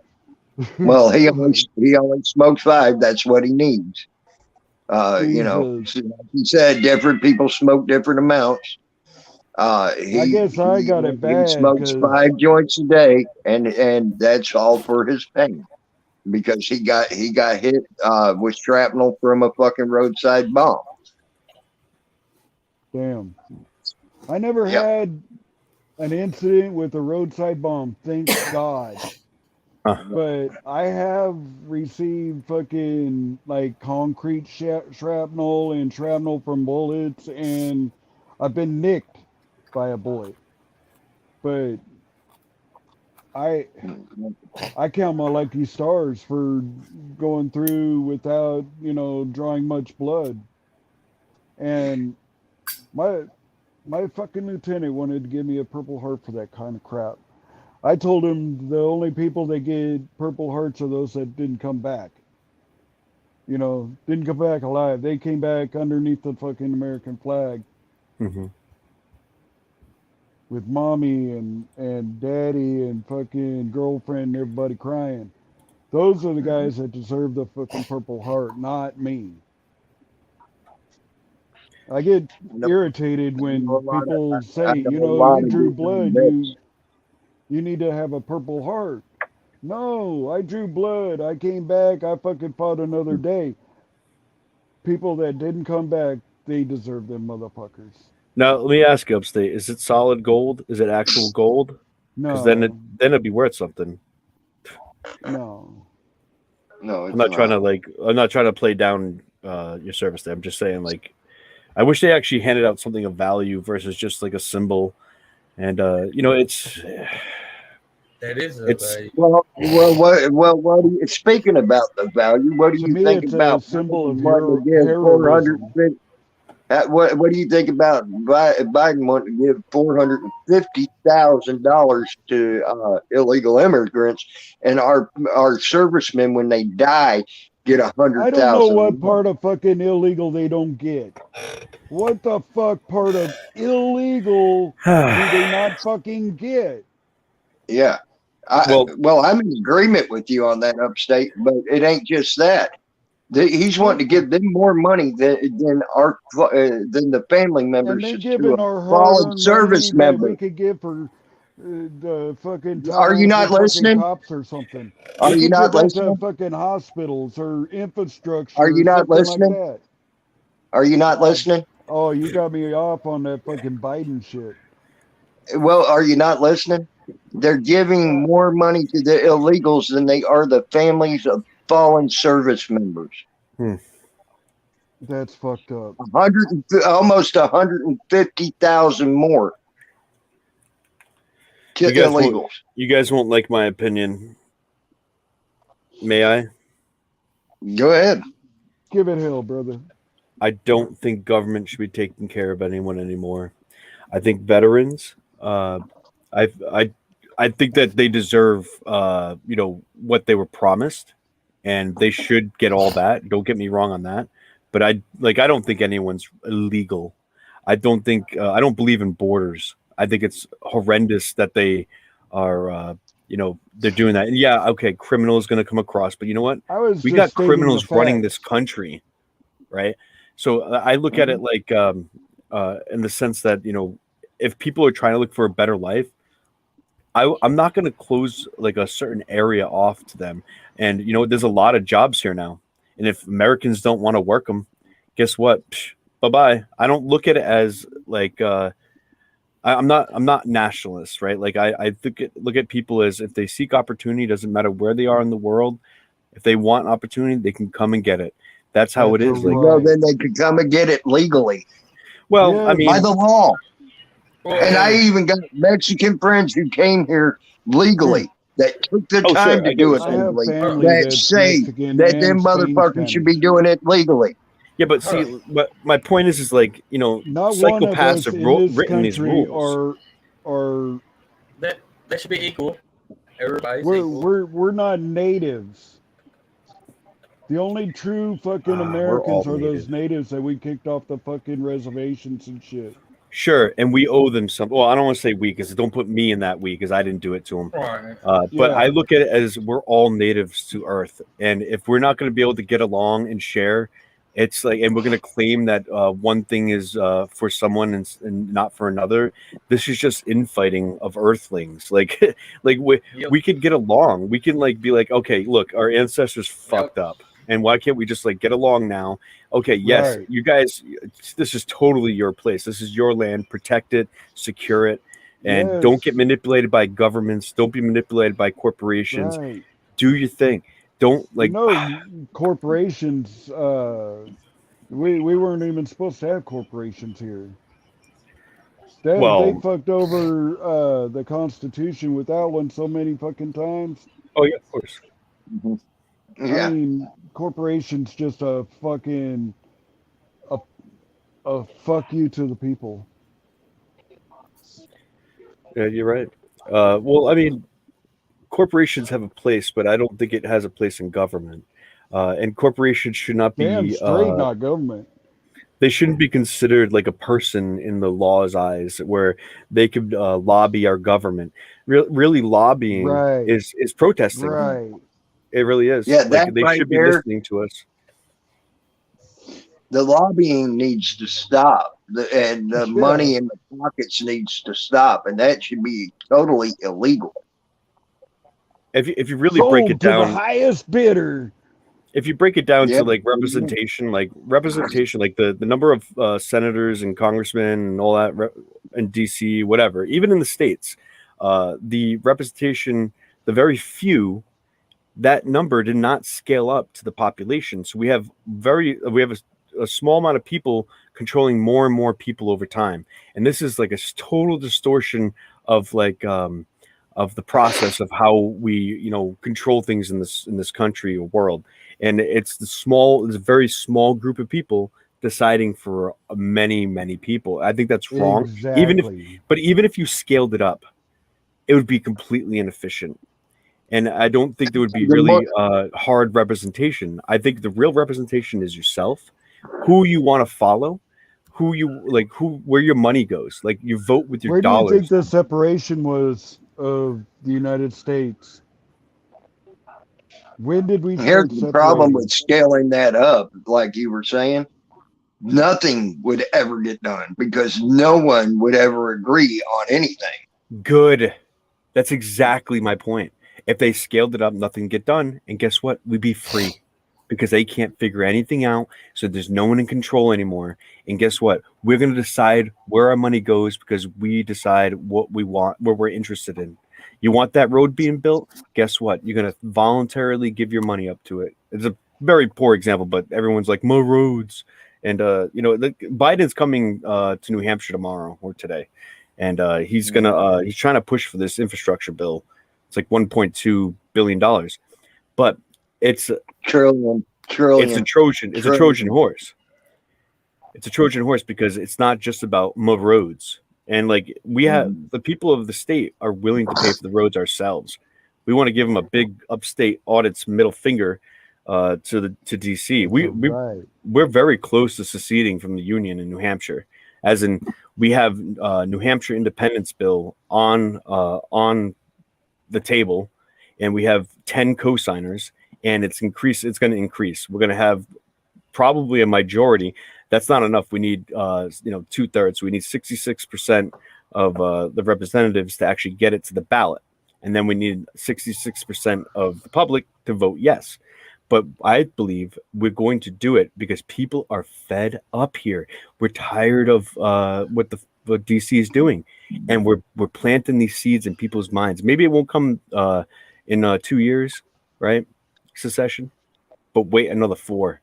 well, he only smokes 5. That's what he needs. Jesus. He said different people smoke different amounts. I guess I got it he bad smokes 'cause 5 joints a day, and that's all for his pain because he got hit with shrapnel from a fucking roadside bomb. damn. I never Yep. had an incident with a roadside bomb, thank God. Huh. But I have received fucking like concrete shrapnel and shrapnel from bullets, and I've been nicked by a bullet. But I count my lucky stars for going through without, drawing much blood. And my fucking lieutenant wanted to give me a Purple Heart for that kind of crap. I told him the only people that get Purple Hearts are those that didn't come back. Didn't come back alive. They came back underneath the fucking American flag hmm with mommy and daddy and fucking girlfriend and everybody crying. Those are the guys that deserve the fucking Purple Heart, not me. I get irritated when people say, you drew blood, you need to have a Purple Heart. No, I drew blood. I came back. I fucking fought another day. People that didn't come back, they deserve them motherfuckers. Now let me ask you, Upstate: is it solid gold? Is it actual gold? Because No, then it'd be worth something. no. No, I'm not trying to play down your service there. I'm just saying, like, I wish they actually handed out something of value versus just like a symbol. And it's That is a It's- value. What do you, speaking about the value, what do To you me, think it's about a symbol of wanting to give heroism. 450? What do you think about Biden wanting to give $450,000 to illegal immigrants, and our servicemen when they die get $100,000? I don't know what part of fucking illegal they don't get. What the fuck part of illegal do they not fucking get? Yeah. Well- I'm in agreement with you on that, Upstate, but it ain't just that. He's wanting to give them more money than the family And members then to giving a our fallen hard-earned service money that member. we could give for the fucking Are you not fucking listening? cops or something. Are We you could not give that to listening? fucking hospitals or infrastructure. Are you or not something listening? Like that. Are you not listening? Oh, you got me off on that fucking Biden shit. Well, are you not listening? They're giving more money to the illegals than they are the families of fallen service members. That's fucked up. Almost 150,000 more to You guys illegals. You guys won't like my opinion. May I? Go ahead. Give it hell, brother. I don't think government should be taking care of anyone anymore. I think veterans, I think that they deserve, what they were promised, and they should get all that. Don't get me wrong on that, but I don't think anyone's illegal. I don't believe in borders. I think it's horrendous that they are, they're doing that. And yeah, okay, criminal is going to come across, but you know what? I was We just got stating criminals the running facts. this country, right? So I look at it like, in the sense that, if people are trying to look for a better life, I'm not going to close like a certain area off to them. And there's a lot of jobs here now, and if Americans don't want to work them, guess what? Bye bye. I don't look at it as like I'm not nationalist, right? Like I look at people as if they seek opportunity, doesn't matter where they are in the world. If they want opportunity, they can come and get it. That's how it That's is. a Like, Well, right. then they could come and get it legally well, Yeah, I mean, by the law. Well, And I even got Mexican friends who came here legally that took the Oh, time sure, to I get do what it I you're have legally. family That that's say Mexican that and them Spain motherfuckers should Spanish. be doing it legally. yeah, but see, what my point is like, Not one of psychopaths us have in this written these country rules. are that should be equal. Everybody's equal. we're not natives. The only true fucking We're all Americans are those native. natives that we kicked off the fucking reservations and shit. Sure, and we owe them some. Well, I don't want to say we, because don't put me in that we, because I didn't do it to them. Right. But Yeah. I look at it as we're all natives to Earth, and if we're not going to be able to get along and share, it's like, and we're going to claim that one thing is for someone and not for another. This is just infighting of Earthlings. Like, like Yep. we could get along. We can like be like, okay, look, our ancestors fucked up, and why can't we just like get along now? Okay, yes, Right. you guys, this is totally your place. This is your land. Protect it, secure it, and don't get Yes. manipulated by governments. Don't be manipulated by corporations. Right. Do your thing. Don't like. No, corporations. We weren't even supposed to have corporations here. They Well, fucked over the Constitution with that one so many fucking times. oh yeah, of course. Yeah. I mean, corporations just a fucking a fuck you to the people. Yeah, you're right. Well, I mean, corporations have a place, but I don't think it has a place in government. And corporations should not Damn be. straight, not government. They shouldn't be considered like a person in the law's eyes, where they could lobby our government. Really, lobbying Right. is protesting. Right. It really is. Yeah, Like, that they right should be there. listening to us. The lobbying needs to stop, and the Yeah. money in the pockets needs to stop, and that should be totally illegal. If you really Sold break it to the down, highest bidder. if you break it down Yeah. to like representation, like the number of senators and congressmen and all that in DC, whatever, even in the states, the representation, the very few, that number did not scale up to the population. So we have a small amount of people controlling more and more people over time, and this is like a total distortion of like of the process of how we control things in this country or world. And it's a very small group of people deciding for many people. I think that's wrong. Exactly. Even if you scaled it up, it would be completely inefficient. And I don't think there would be really hard representation. I think the real representation is yourself, who you want to follow, where your money goes. Like, you vote with your Where do dollars. you think the separation was of the United States? When did we Here's start the problem separating? with scaling that up, like you were saying. Nothing would ever get done because no one would ever agree on anything. Good. That's exactly my point. If they scaled it up, nothing would get done. And guess what? We'd be free because they can't figure anything out. So there's no one in control anymore. And guess what? We're going to decide where our money goes because we decide what we want, what we're interested in. You want that road being built? Guess what? You're going to voluntarily give your money up to it. It's a very poor example, but everyone's like, more roads. And, Biden's coming to New Hampshire tomorrow or today. And he's trying to push for this infrastructure bill. It's like $1.2 billion. But it's Trillion. It's a Trojan horse. It's a Trojan horse because it's not just about more roads. And like, we have the people of the state are willing to pay for the roads ourselves. We want to give them a big upstate audit's middle finger to DC. Right. We're very close to seceding from the Union in New Hampshire, as in we have New Hampshire Independence Bill on the table, and we have 10 co-signers, and it's going to increase. We're going to have probably a majority. That's not enough. We need 2/3. We need 66% of the representatives to actually get it to the ballot, and then we need 66% of the public to vote yes. But I believe we're going to do it because people are fed up here. We're tired of what DC is doing, and we're planting these seeds in people's minds. Maybe it won't come in 2 years, right? Secession, but wait another 4,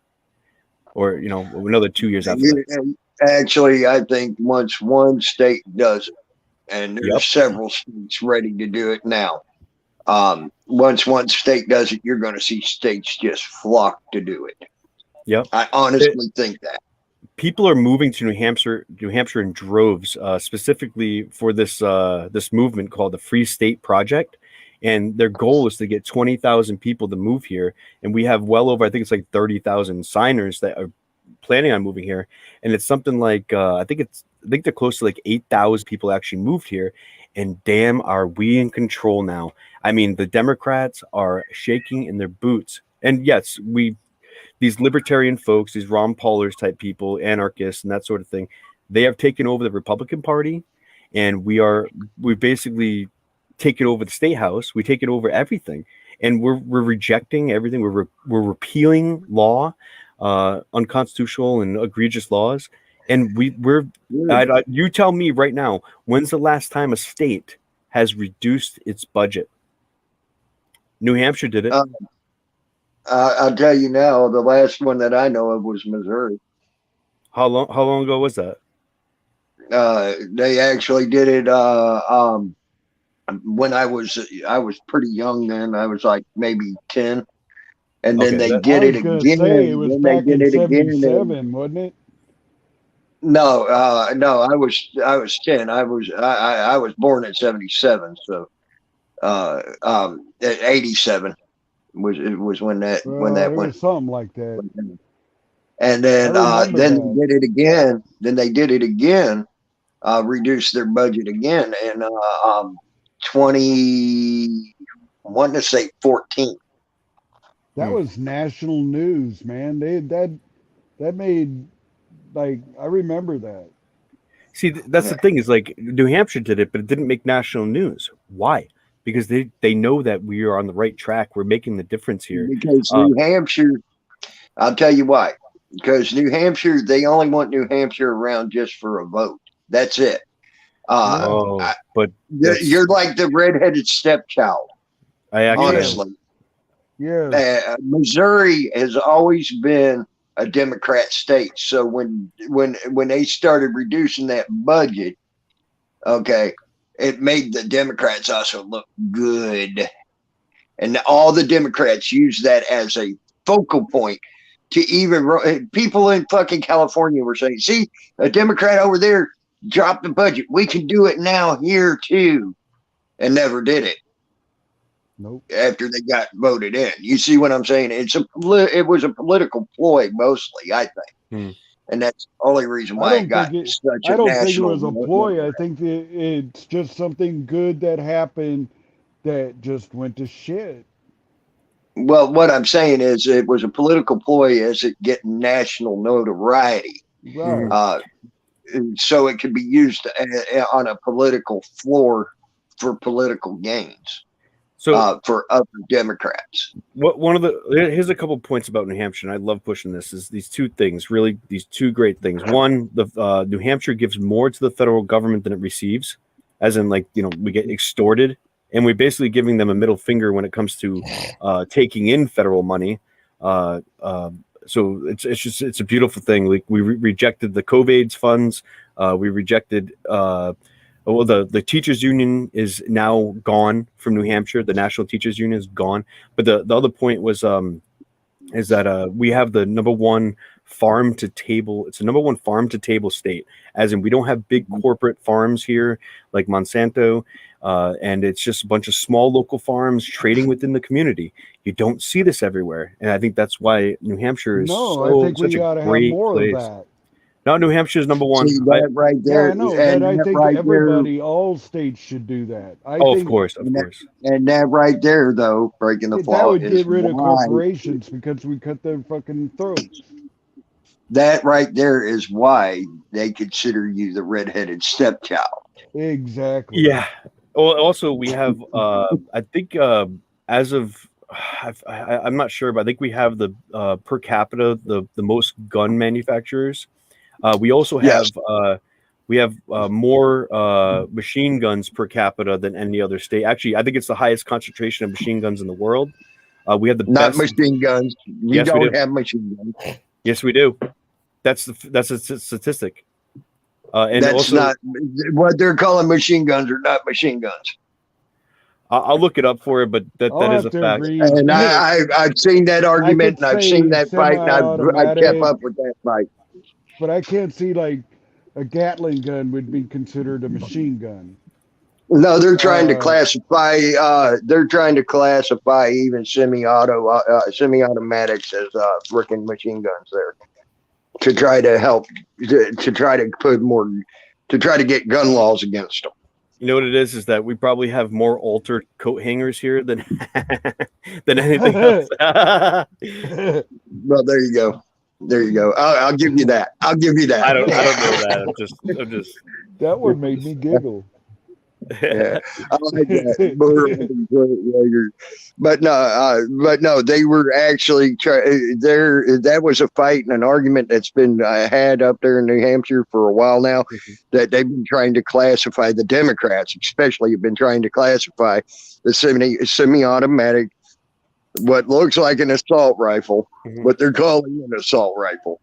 or another 2 years after that. Actually, I think once one state does it, and there's Yep. several states ready to do it now. Once one state does it, you're going to see states just flock to do it. Yep. I honestly think that. People are moving to New Hampshire in droves, specifically for this movement called the Free State Project, and their goal is to get 20,000 people to move here, and we have well over, I think it's like 30,000 signers that are planning on moving here, and it's something like I think they're close to like 8,000 people actually moved here, and damn, are we in control now? I mean, the Democrats are shaking in their boots, and yes, these libertarian folks, these Ron Paulers type people, anarchists and that sort of thing, they have taken over the Republican Party, and we basically taken over the State House. We take it over everything, and we're rejecting everything. We're repealing law, unconstitutional and egregious laws, and you tell me right now, when's the last time a state has reduced its budget? New Hampshire did it. I'll tell you now, the last one that I know of was Missouri. How long ago was that? They actually did it when I was pretty young then. I was like maybe 10. And then they did it again. It was back in 77, wasn't it? No, I was 10. I was born in 77, so at 87 was when that It went. was something like that. And then I remember they that. did it again. Then they did it again, reduced their budget again, and 20, I want to say 14. That was national news, man. That made, like, I remember that. See, that's the thing, is like New Hampshire did it, but it didn't make national news. Why? Because they know that we are on the right track. We're making the difference here. Because New Hampshire, I'll tell you why. Because New Hampshire, they only want New Hampshire around just for a vote. That's it. But You're like the redheaded stepchild. I actually Honestly, Yeah. Missouri has always been a Democrat state. So when they started reducing that budget, okay, it made the Democrats also look good, and all the Democrats use that as a focal point to even people in fucking California were saying, "See, a Democrat over there dropped the budget. We can do it now here too," and never did it. Nope. After they got voted in. You see what I'm saying? It was a political ploy mostly, I think. And that's the only reason why it got such a I don't think it national. was a ploy. I think it's just something good that happened that just went to shit. Well, what I'm saying is it was a political ploy as it getting national notoriety. Right. So it could be used on a political floor for political gains. So for other Democrats. Here's a couple points about New Hampshire, and I love pushing this, is these two things, really, these two great things. One, the New Hampshire gives more to the federal government than it receives, as in, like, we get extorted, and we're basically giving them a middle finger when it comes to taking in federal money. So it's a beautiful thing. Like, we rejected the COVID's funds. We rejected the teachers union is now gone from New Hampshire. The National Teachers Union is gone. But the other point was is that we have the number one farm to table. It's the number one farm to table state, as in we don't have big corporate farms here like Monsanto. And it's just a bunch of small local farms trading within the community. You don't see this everywhere, and I think that's why New Hampshire is No, I think such we a ought to have great more place. of that. No, New Hampshire is number one. See that right Yeah, there, I know, and but I that think right everybody, all states should do that. I Oh, of think course, of course. and that right there, though, breaking the that flaw would is get rid of why. corporations because we cut their fucking throats. That right there is why they consider you the redheaded stepchild. Exactly. Yeah. Well, also we have. I think as of. I'm not sure, but I think we have the per capita the most gun manufacturers. We also have Yes. more machine guns per capita than any other state. Actually, I think it's the highest concentration of machine guns in the world. We have the Not best. machine guns. We Yes, we don't do. have machine guns. Yes, we do. That's a statistic. And That's also, not what they're calling machine guns are not machine guns. I'll look it up for you, but that I'll is a have to fact. agree. And I've seen that argument, and I've seen that fight, and I've kept up with that fight. But I can't see like a Gatling gun would be considered a machine gun. No, they're trying to classify. They're trying to classify even semi-automatics as freaking machine guns there, to try to help to try to put more to try to get gun laws against them. You know what it is that we probably have more altered coat hangers here than than anything else. Well, there you go. There you go. I'll give you that. I'll give you that. I don't know that. I'm just. That one made me giggle. Yeah, I like that. But no, they were actually there. That was a fight and an argument that's been had up there in New Hampshire for a while now. That they've been trying to classify, the Democrats especially have been trying to classify the semi-automatic, what looks like an assault rifle, what they're calling an assault rifle,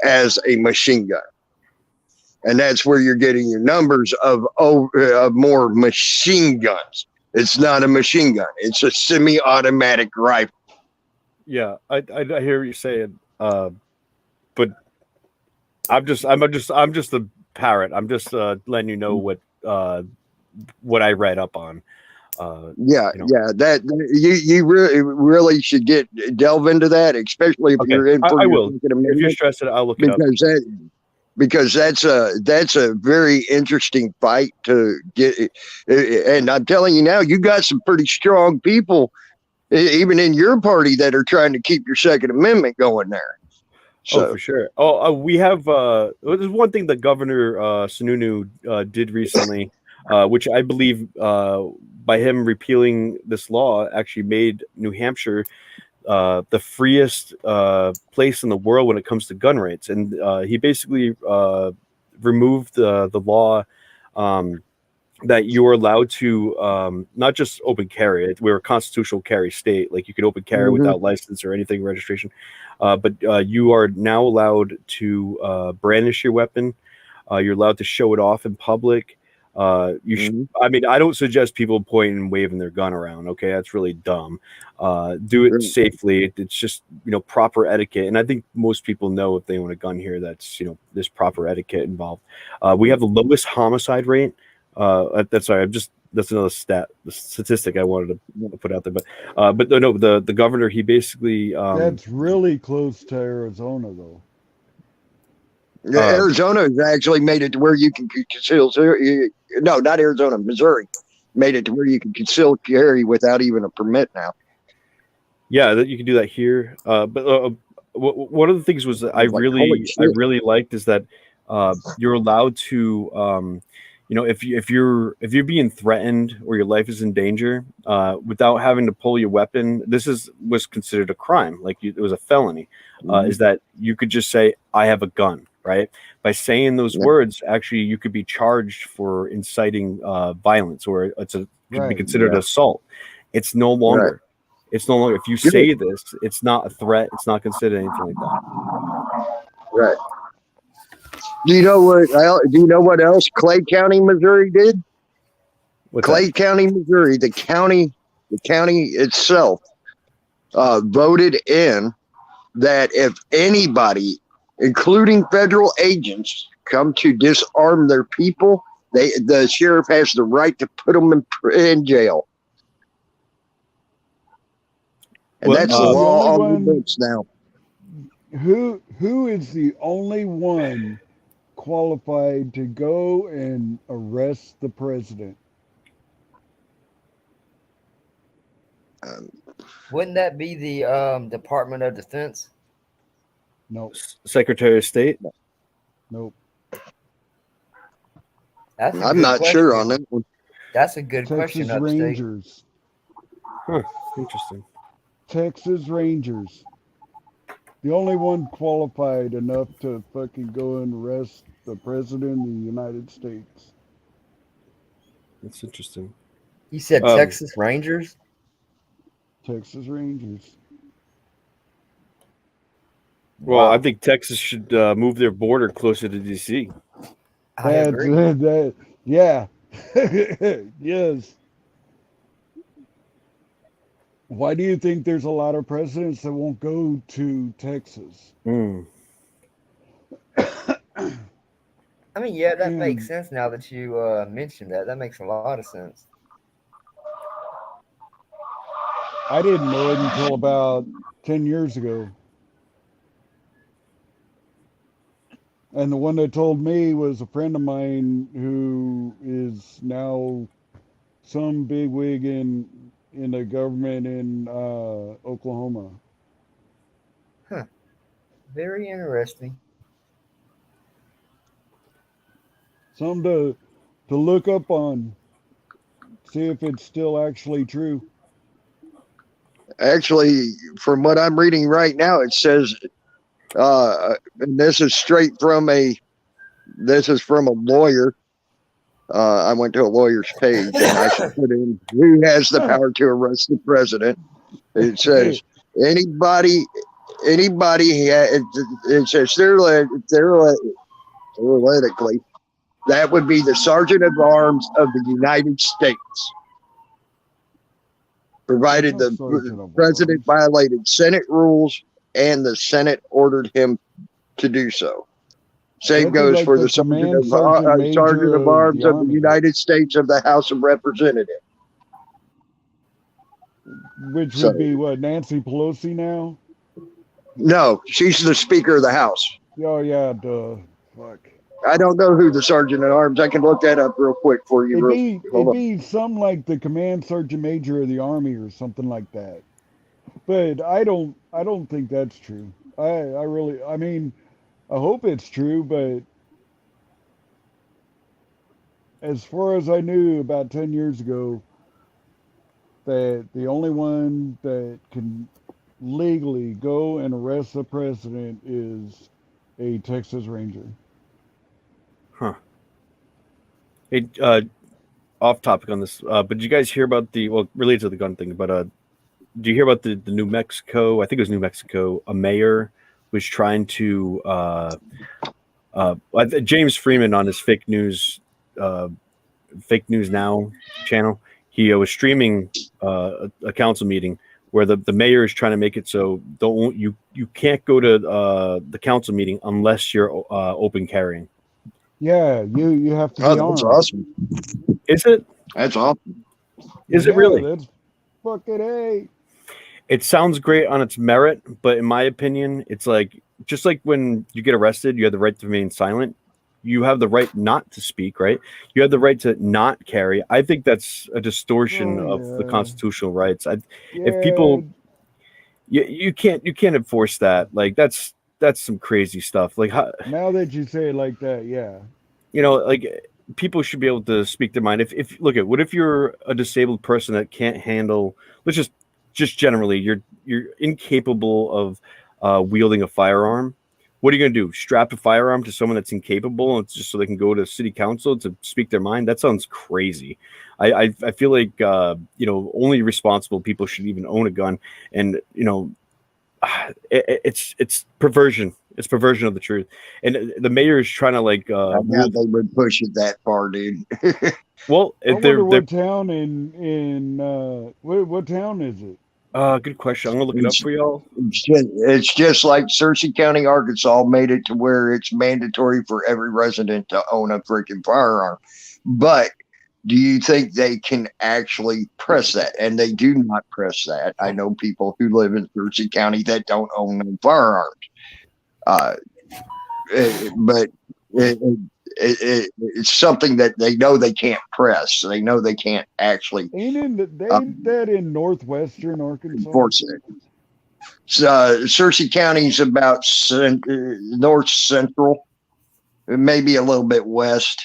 as a machine gun. And that's where you're getting your numbers of more machine guns. It's not a machine gun. It's a semi-automatic rifle. Yeah, I hear what you're saying. But I'm just a parrot. I'm just letting you know what I read up on. That you really should delve into that, especially if you're in for I your will. Second Amendment, if you're stressed, I'll look it up. Because that's a very interesting fight to get. And I'm telling you now, you got some pretty strong people, even in your party, that are trying to keep your Second Amendment going there. So, oh, for sure. We have there's one thing that Governor Sununu did recently, which I believe by him repealing this law actually made New Hampshire the freest place in the world when it comes to gun rights. And he basically removed the law that you are allowed to not just open carry. We're a constitutional carry state. Like you could open carry without license or anything registration. But you are now allowed to brandish your weapon. You're allowed to show it off in public. You should, I mean, I don't suggest people pointing and waving their gun around. Okay, that's really dumb. Do it safely. It's just, proper etiquette. And I think most people know if they own a gun here, that's, there's proper etiquette involved. We have the lowest homicide rate. That's another statistic I wanted to put out there. But no, the governor, he basically that's really close to Arizona, though. Arizona has actually made it to where you can conceal. No, not Arizona. Missouri made it to where you can conceal carry without even a permit now. Yeah, that you can do that here. But one of the things was that I really liked is that you're allowed to, if you're being threatened or your life is in danger, without having to pull your weapon, was considered a crime. Like it was a felony. Is that you could just say, "I have a gun." Right? By saying those words, actually, you could be charged for inciting violence, or could be considered assault. It's no longer. Right. It's no longer. If you say this, it's not a threat. It's not considered anything like that. Right. Do you know what else Clay County, Missouri did? Clay County, Missouri, the county itself voted in that if anybody, including federal agents, come to disarm their people, The sheriff has the right to put them in jail. And Well, that's the the law only on the one- books now. Who is the only one qualified to go and arrest the president? Wouldn't that be the Department of Defense? Nope. Secretary of State. Nope. That's a I'm good not sure question. on that one. That's a good Texas question, Upstate. Rangers. Interesting. Texas Rangers. The only one qualified enough to fucking go and arrest the president of the United States. That's interesting. You said Texas Rangers? Texas Rangers. Well, Wow. I think Texas should move their border closer to DC. I agree. Yeah. Yes. Why do you think there's a lot of presidents that won't go to Texas? Mm. I mean, yeah, that Yeah. makes sense now that you mentioned that. That makes a lot of sense. I didn't know it until about 10 years ago. And the one that told me was a friend of mine who is now some bigwig in the government in Oklahoma. Very interesting. Something to look up on, see if it's still actually true. Actually, from what I'm reading right now, it says, and this is from a lawyer. I went to a lawyer's page and I should put in who has the power to arrest the president. It says anybody. It says theoretically, that would be the Sergeant of Arms of the United States, provided That's the not Sergeant of president Arms. violated Senate rules and the Senate ordered him to do so. Same That'd be goes like for the the command sergeant major Sergeant of of Arms the of the Army. United States of the House of Representatives. Which So- would be what, Nancy Pelosi now? No, she's the Speaker of the House. Oh yeah, duh. Fuck. I don't know who the Sergeant at Arms. I can look that up real quick for you. It'd be something like the command sergeant major of the Army or something like that. But I don't think that's true. I mean, I hope it's true, but as far as I knew about 10 years ago, that the only one that can legally go and arrest the president is a Texas Ranger. Hey, off topic on this, but did you guys hear about related to the gun thing, but do you hear about the New Mexico, I think it was New Mexico, a mayor was trying to, James Freeman on his Fake News Now channel, he was streaming a council meeting where the mayor is trying to make it so you can't go to the council meeting unless you're open carrying. Yeah, you have to be Oh, armed. that's awesome. Is it? That's awesome. Is it really? That's fucking A. It sounds great on its merit, but in my opinion, it's like just like when you get arrested, you have the right to remain silent. You have the right not to speak, right? You have the right to not carry. I think that's a distortion Oh, of the yeah. constitutional rights. Yeah, people- You can't enforce that. Like that's some crazy stuff. Like how, now that you say it like that, yeah. like people should be able to speak their mind. If look at what if you're a disabled person that can't handle, let's just generally you're incapable of wielding a firearm. What are you going to do? Strap a firearm to someone that's incapable, and it's just so they can go to city council to speak their mind? That sounds crazy. I feel like only responsible people should even own a gun, and it's perversion. It's perversion of the truth. And the mayor is trying to I doubt they would push it that far, dude. well, I they're wonder what town what town is it? good question. I'm gonna look it up for y'all. It's just like Searcy County, Arkansas made it to where it's mandatory for every resident to own a freaking firearm. But do you think they can actually press that? And they do not press that. I know people who live in Jersey County that don't own no firearms. But it's something that they know they can't press. They know they can't actually Ain't that in northwestern Arkansas? enforce it. So, Searcy County is about north central, maybe a little bit west.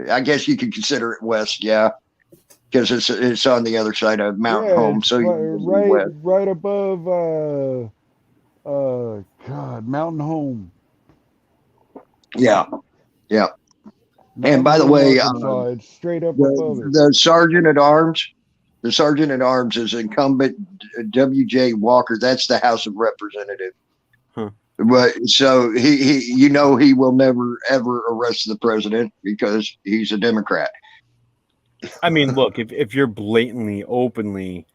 I guess you could consider it west, yeah, because it's on the other side of Mountain Home. it's So right above God, Mountain Home. yeah. Mountain by the Home, way, Arkansas, it's straight up above it. the sergeant at arms is incumbent W.J. Walker. That's the House of Representatives. Huh. But so he will never ever arrest the president because he's a Democrat. I mean, look, if you're blatantly, openly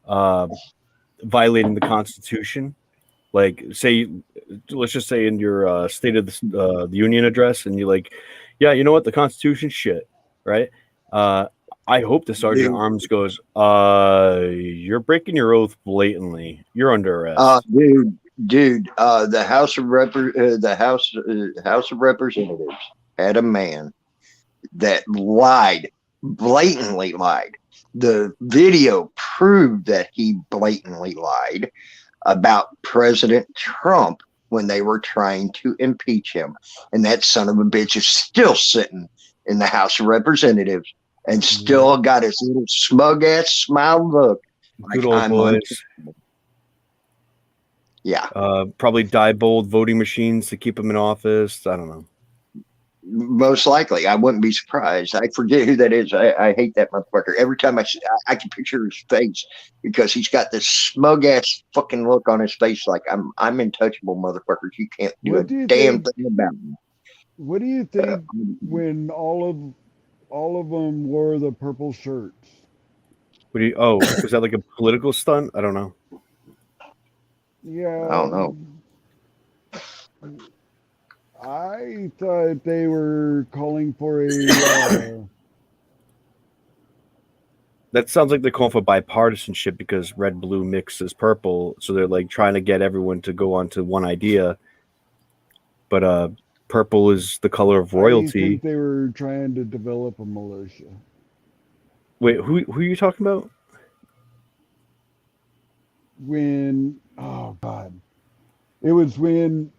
violating the Constitution, like let's just say in your State of the Union address, and you're like, yeah, you know what, the Constitution, shit, right? I hope the sergeant at arms goes, you're breaking your oath blatantly. You're under arrest. Dude, the House of Representatives had a man that blatantly lied. The video proved that he blatantly lied about President Trump when they were trying to impeach him. And that son of a bitch is still sitting in the House of Representatives and still got his little smug ass smile look. Good old boys. Yeah. Probably Diebold voting machines to keep him in office. I don't know. Most likely. I wouldn't be surprised. I forget who that is. I hate that motherfucker. Every time I can picture his face because he's got this smug ass fucking look on his face like I'm untouchable, motherfuckers. You can't do damn thing about me. What do you think when all of them wore the purple shirts? Was that like a political stunt? I don't know. Yeah. I don't know. I thought they were calling for a. That sounds like they're calling for bipartisanship because red, blue mixes purple. So they're like trying to get everyone to go onto one idea. But purple is the color of royalty. I think they were trying to develop a militia. Wait, who are you talking about? It was when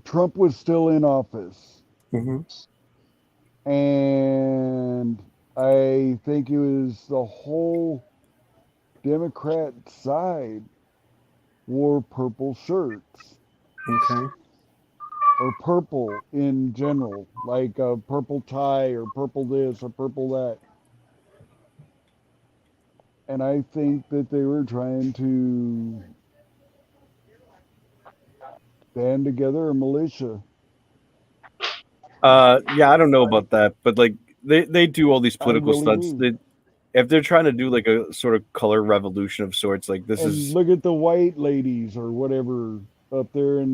Trump was still in office. Mm-hmm. And I think it was the whole Democrat side wore purple shirts. Okay. Or purple in general, like a purple tie or purple this or purple that. And I think that they were trying to band together a militia. Yeah, I don't know about that, but like they do all these political stunts. If they're trying to do like a sort of color revolution of sorts, like this is. Look at the white ladies or whatever up there in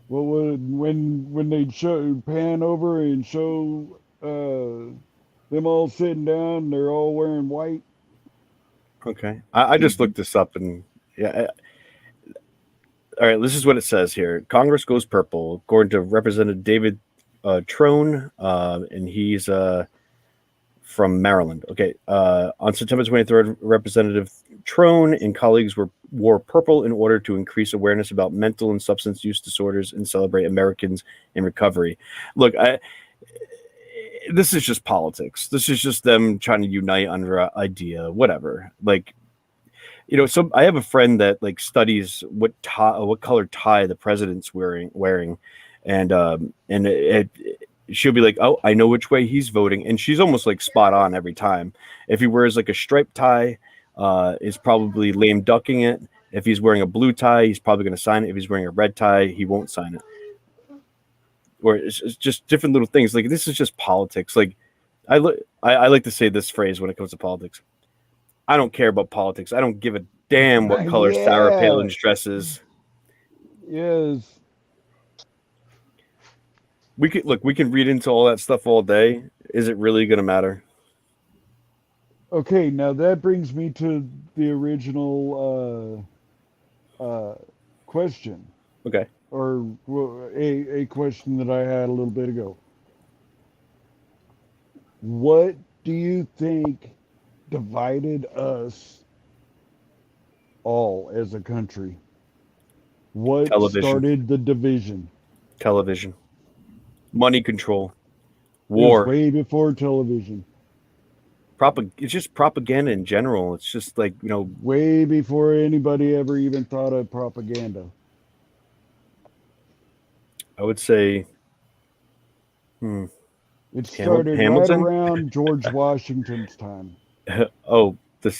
when they pan over and show them all sitting down, they're all wearing white. Okay, I just looked this up and yeah. All right, this is what it says here. Congress goes purple, according to Representative David Trone, and he's from Maryland. Okay, on September 23rd, Representative Trone and colleagues wore purple in order to increase awareness about mental and substance use disorders and celebrate Americans in recovery. Look, this is just politics. This is just them trying to unite under an idea, whatever. Like, you know, so I have a friend that like studies what color tie the president's wearing, and she'll be like, oh, I know which way he's voting, and she's almost like spot on every time. If he wears like a striped tie, is probably lame ducking it. If he's wearing a blue tie, he's probably going to sign it. If he's wearing a red tie, he won't sign it. Or it's just different little things. Like this is just politics. Like I like to say this phrase when it comes to politics. I don't care about politics. I don't give a damn what color Sarah Palin's dress is. Yes. We can read into all that stuff all day. Is it really going to matter? Okay, now that brings me to the original question, Okay. or a question that I had a little bit ago. What do you think divided us all as a country? What Television. started the division? Television. Money control. It was War. way before television. It's just propaganda in general. It's just like, Way before anybody ever even thought of propaganda. I would say It started right Hamilton? around George Washington's time. Oh, the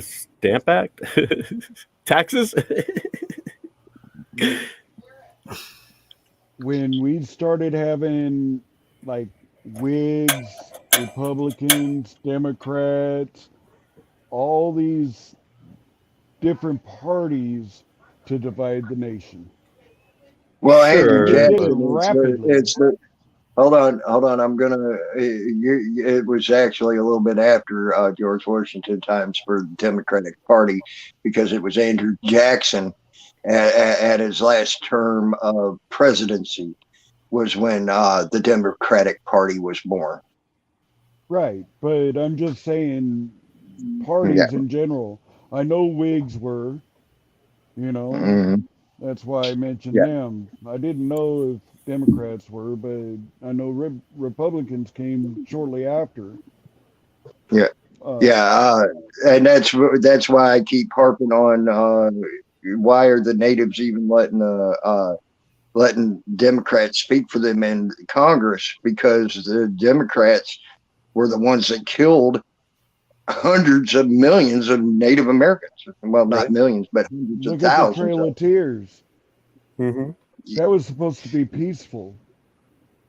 Stamp Act? Taxes? When we started having like Whigs, Republicans, Democrats, all these different parties to divide the nation. Well, Andrew Sure. They did it Jackson, rapidly. it's the hold on. I'm gonna. It was actually a little bit after George Washington times for the Democratic Party, because it was Andrew Jackson at his last term of presidency was when the Democratic Party was born. Right, but I'm just saying parties in general. I know Whigs were, Mhm. that's why I mentioned Yeah. them. I didn't know if Democrats were, but I know Republicans came shortly after. Yeah. Yeah, and that's why I keep harping on why are the natives even letting Democrats speak for them in Congress, because the Democrats were the ones that killed hundreds of millions of Native Americans. Well, not millions, but hundreds of Look at the thousands. Trail of Tears. Mm-hmm. That was supposed to be peaceful.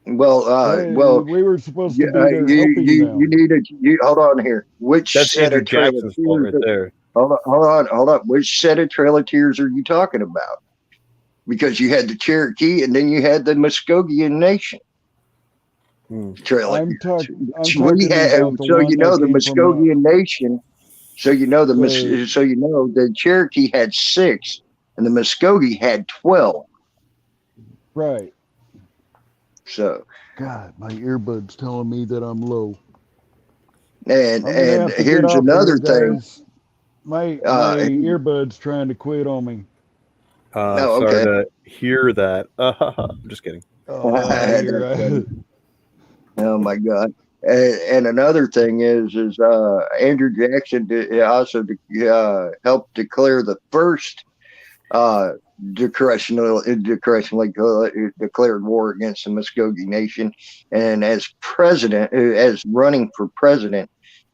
Well, We were supposed to be you, there helping you them. need to hold on here. Which That's set Andrew of Trail of Jackson's fault Tears? right there. Hold on. Which set of Trail of Tears are you talking about? Because you had the Cherokee and then you had the Muskogean Nation. Trail of I'm Tears. talking about So the one that the came Muskogean Nation. So the- the Cherokee had 6, and the Muskogee had 12. right. So, God, my earbuds telling me that I'm low. and I'm gonna have to get here's off of another here, thing. guys. My earbuds trying to quit on me. Oh, Sorry okay. to hear that. I'm just kidding. Oh, That's funny. Oh my God! And another thing is Andrew Jackson also helped declare the first declarationally declared war against the Muskogee Nation, and as running for president,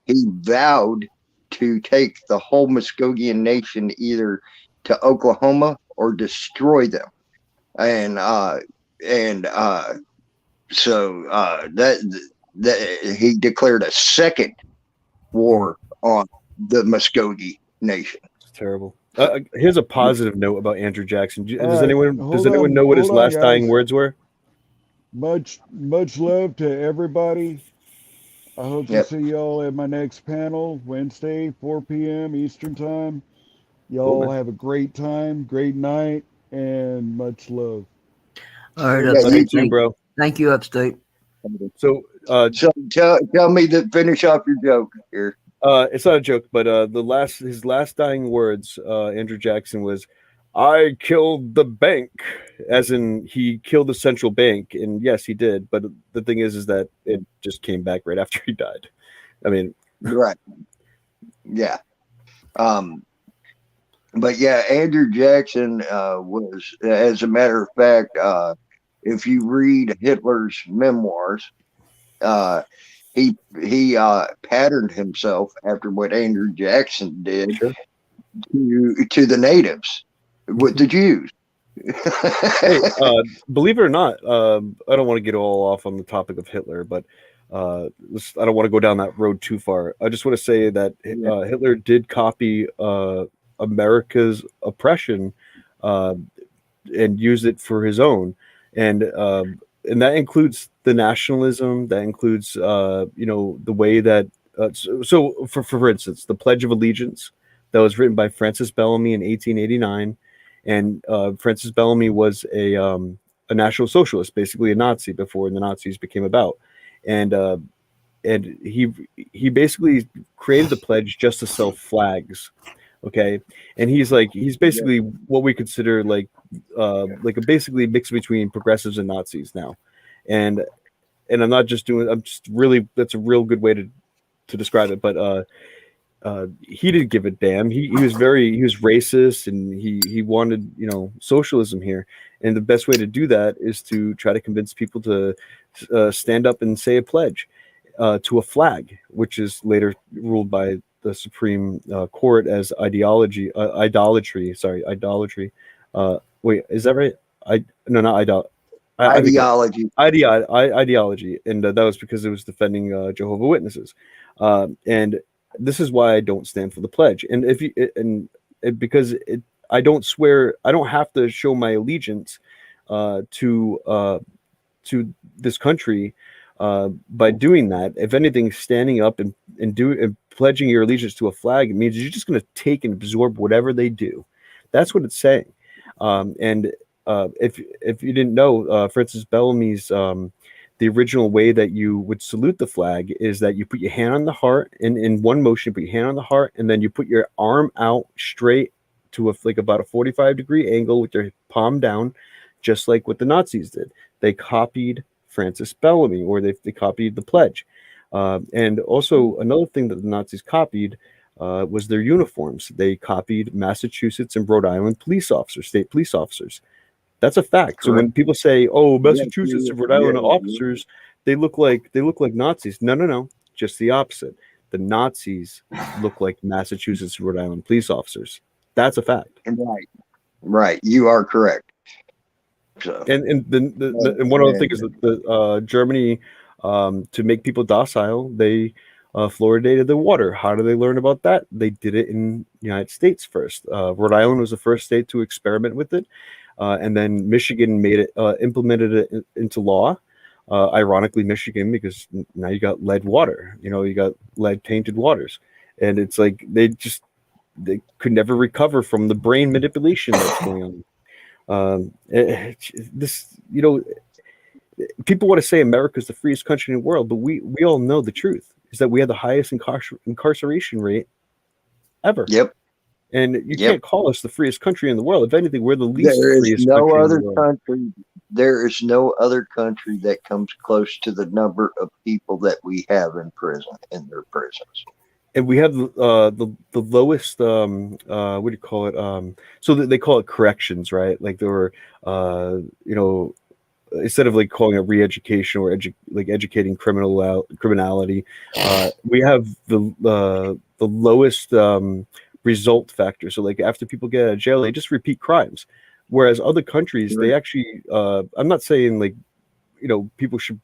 he vowed to take the whole Muskogean Nation either to Oklahoma or destroy them, and so that he declared a second war on the Muskogee Nation. It's terrible. Here's a positive note about Andrew Jackson. Does anyone hold know what his on, last dying guys. words were? Much love to everybody. I hope to see y'all at my next panel Wednesday, 4 p.m. Eastern Time. Y'all Cool, have a great time, great night, and much love. All right, Yeah, Upstate. You too, bro. Thank you, Upstate. So, So tell me finish off your joke here. it's not a joke, but his last dying words, Andrew Jackson, was, "I killed the bank," as in he killed the central bank, and yes, he did. But the thing is that it just came back right after he died. I mean, Right. Yeah. But yeah, Andrew Jackson was, as a matter of fact, if you read Hitler's memoirs, he patterned himself after what Andrew Jackson did Sure. to the natives, with the Jews. Hey, believe it or not, I don't want to get all off on the topic of Hitler, but I don't want to go down that road too far. I just want to say that Hitler did copy America's oppression and use it for his own. And and that includes the nationalism. That includes, the way that. So for instance, the Pledge of Allegiance that was written by Francis Bellamy in 1889, and Francis Bellamy was a National Socialist, basically a Nazi before the Nazis became about, and he basically created the pledge just to sell flags. Okay, and he's basically what we consider like a basically mix between progressives and Nazis now, and I'm not just doing, I'm just really, that's a real good way to describe it. But he didn't give a damn. He was racist, and he wanted socialism here, and the best way to do that is to try to convince people to stand up and say a pledge to a flag, which is later ruled by the Supreme Court as idolatry. Sorry, idolatry. Wait, is that right? Ideology. Ideology, and that was because it was defending Jehovah Witnesses, and this is why I don't stand for the pledge. And because I don't swear, I don't have to show my allegiance to this country by doing that. If anything, standing up and pledging your allegiance to a flag, it means you're just going to take and absorb whatever they do. That's what it's saying. And if you didn't know, Francis Bellamy's the original way that you would salute the flag is that you put your hand on the heart, and in one motion, put your hand on the heart, and then you put your arm out straight to about a 45-degree angle with your palm down, just like what the Nazis did. They copied Francis Bellamy, or they copied the pledge. And also another thing that the Nazis copied was their uniforms. They copied Massachusetts and Rhode Island police officers, state police officers. That's a fact. Correct. So when people say, "Oh, Massachusetts and Rhode Island officers, they look like Nazis," no, just the opposite. The Nazis look like Massachusetts and Rhode Island police officers. That's a fact. Right. You are correct. So. And one other thing is that the Germany, to make people docile, they fluoridated the water. How do they learn about that? They did it in the United States first. Rhode Island was the first state to experiment with it. And then Michigan implemented it into law. Ironically, Michigan, because now you got lead water. You got lead tainted waters, and it's like they could never recover from the brain manipulation that's going on. People want to say America's the freest country in the world, but we all know the truth is that we have the highest incarceration rate ever. Yep. And you can't call us the freest country in the world. If anything, we're the least freest country in the world. There is no other country that comes close to the number of people that we have in their prisons. And we have the lowest what do you call it? So they call it corrections, right? Like there were instead of like calling it re-education or educating criminality, we have the lowest result factor. So like after people get out of jail, they just repeat crimes, whereas other countries, they actually I'm not saying like people should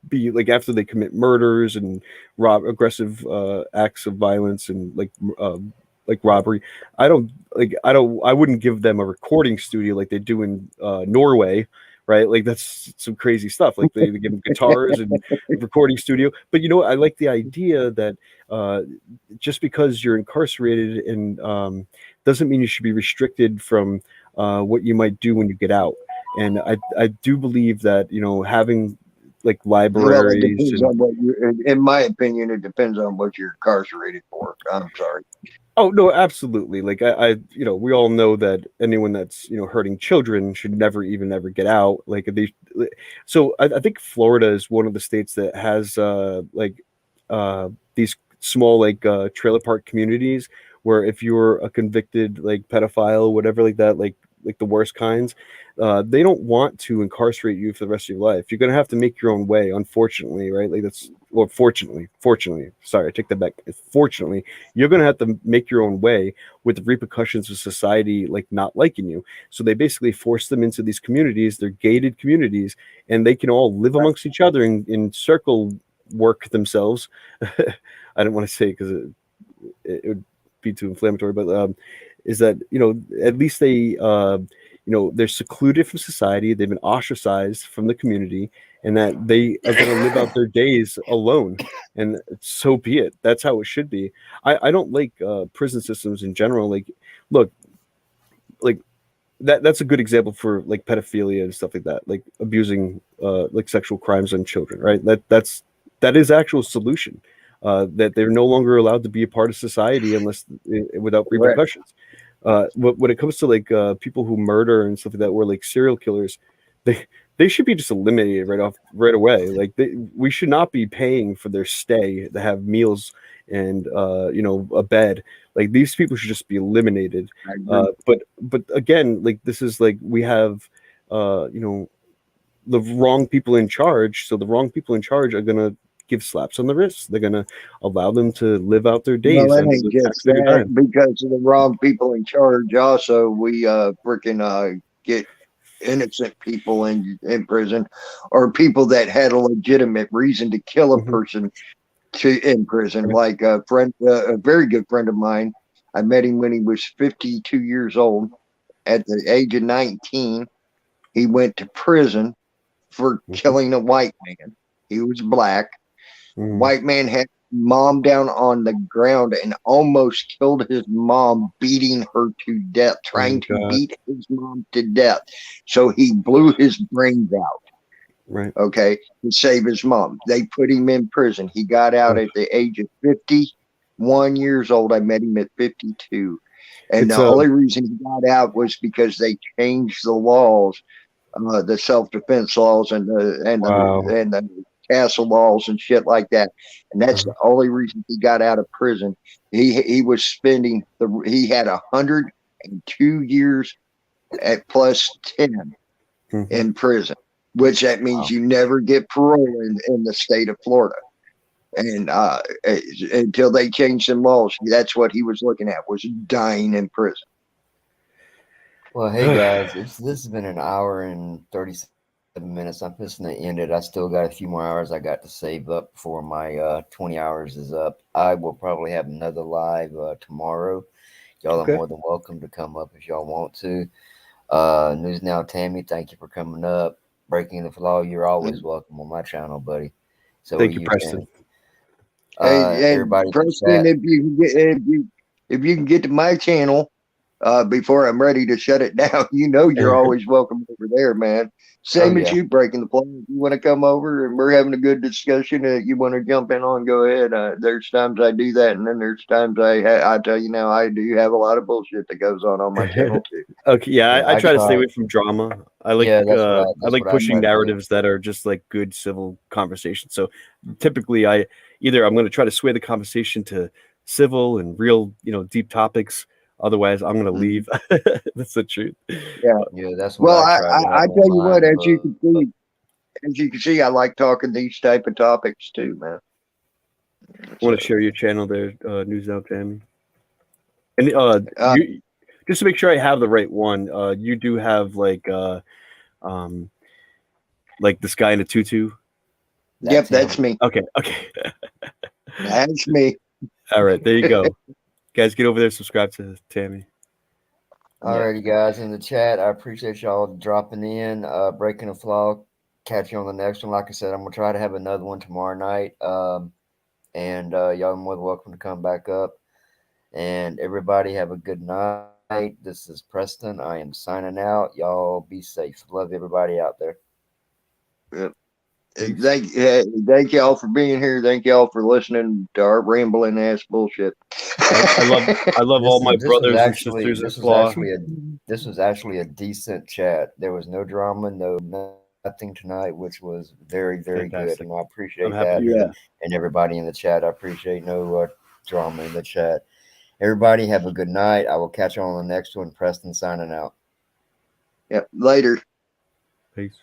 be like after they commit murders and aggressive acts of violence and like robbery, I wouldn't give them a recording studio like they do in Norway, right? Like that's some crazy stuff. Like they give them guitars and recording studio. But I like the idea that just because you're incarcerated and doesn't mean you should be restricted from what you might do when you get out. And I do believe that having like libraries. In my opinion, it depends on what you're incarcerated for. I'm sorry. Oh no, absolutely. Like I we all know that anyone that's hurting children should never get out. Like so I think Florida is one of the states that has these small trailer park communities where if you're a convicted like pedophile or whatever like that, like the worst kinds, they don't want to incarcerate you for the rest of your life. You're gonna have to make your own way, unfortunately, right? Like fortunately, sorry, I take that back. Fortunately, you're gonna have to make your own way with the repercussions of society like not liking you. So they basically force them into these communities. They're gated communities, and they can all live amongst each other and circle work themselves. I didn't want to say because it would be too inflammatory, but is that at least they they're secluded from society, they've been ostracized from the community, and that they are going to live out their days alone. And so be it. That's how it should be. I don't like prison systems in general. Like, look, like that's a good example for like pedophilia and stuff like that, like abusing like sexual crimes on children, right? That is actual solution. That they're no longer allowed to be a part of society unless without repercussions. When it comes to like people who murder and stuff like that, or like serial killers, they should be just eliminated right away. Like we should not be paying for their stay to have meals and a bed. Like these people should just be eliminated. But again, like this is like we have the wrong people in charge. So the wrong people in charge are gonna give slaps on the wrist. They're gonna allow them to live out their days. Well, it and ain't just that because of the wrong people in charge. Also, we freaking get innocent people in prison, or people that had a legitimate reason to kill a person in prison. Like a very good friend of mine. I met him when he was 52 years old. At the age of 19, he went to prison for killing a white man. He was black. White man had mom down on the ground and almost killed his mom, beating her to death, trying to beat his mom to death. So he blew his brains out. Right. Okay. To save his mom. They put him in prison. He got out at the age of 51 years old. I met him at 52. And the only reason he got out was because they changed the laws, the self-defense laws and the castle laws and shit like that. And that's the only reason he got out of prison. He was spending he had 102 years at plus 10 in prison, which that means you never get parole in the state of Florida. And until they changed some laws, that's what he was looking at, was dying in prison. Well, hey guys, this has been an hour and 37 minutes. I'm just going to end it. I still got a few more hours I got to save up before my 20 hours is up. I will probably have another live tomorrow. Y'all are more than welcome to come up if y'all want to. News Now Tammy, thank you for coming up. Breaking the Flaw, you're always welcome on my channel, buddy. So thank you, Preston. Hey, everybody, Preston, if you can get to my channel before I'm ready to shut it down, you're always welcome over there, man. Same as you, Breaking the Flaw. If you want to come over and we're having a good discussion, you want to jump in on, go ahead. There's times I do that, and then there's times I tell you now, I do have a lot of bullshit that goes on my channel too. Okay, yeah, I try to stay away from drama. I like I like pushing narratives that are just like good civil conversation. So typically, I'm going to try to sway the conversation to civil and real, deep topics. Otherwise, I'm going to leave. That's the truth. Yeah, that's what I tell you what, as you can see, I like talking these type of topics too, man. I want to share your channel there, News Now Tammy. And just to make sure I have the right one, you do have like this guy in a tutu. Yep, that's me. Okay. That's me. All right, there you go. Guys, get over there, subscribe to Tammy. Alrighty, guys, in the chat, I appreciate y'all dropping in, Breaking the Flaw. Catch you on the next one. Like I said, I'm gonna try to have another one tomorrow night. And y'all are more than welcome to come back up. And everybody have a good night. This is Preston. I am signing out. Y'all be safe. Love everybody out there. Yep. Thank y'all for being here. Thank y'all for listening to our rambling ass bullshit. I love all my brothers and sisters. This was actually a decent chat. There was no drama, nothing tonight, which was very, very good. And I appreciate that. And everybody in the chat, I appreciate no drama in the chat. Everybody have a good night. I will catch you on the next one. Preston signing out. Yep. Later. Peace.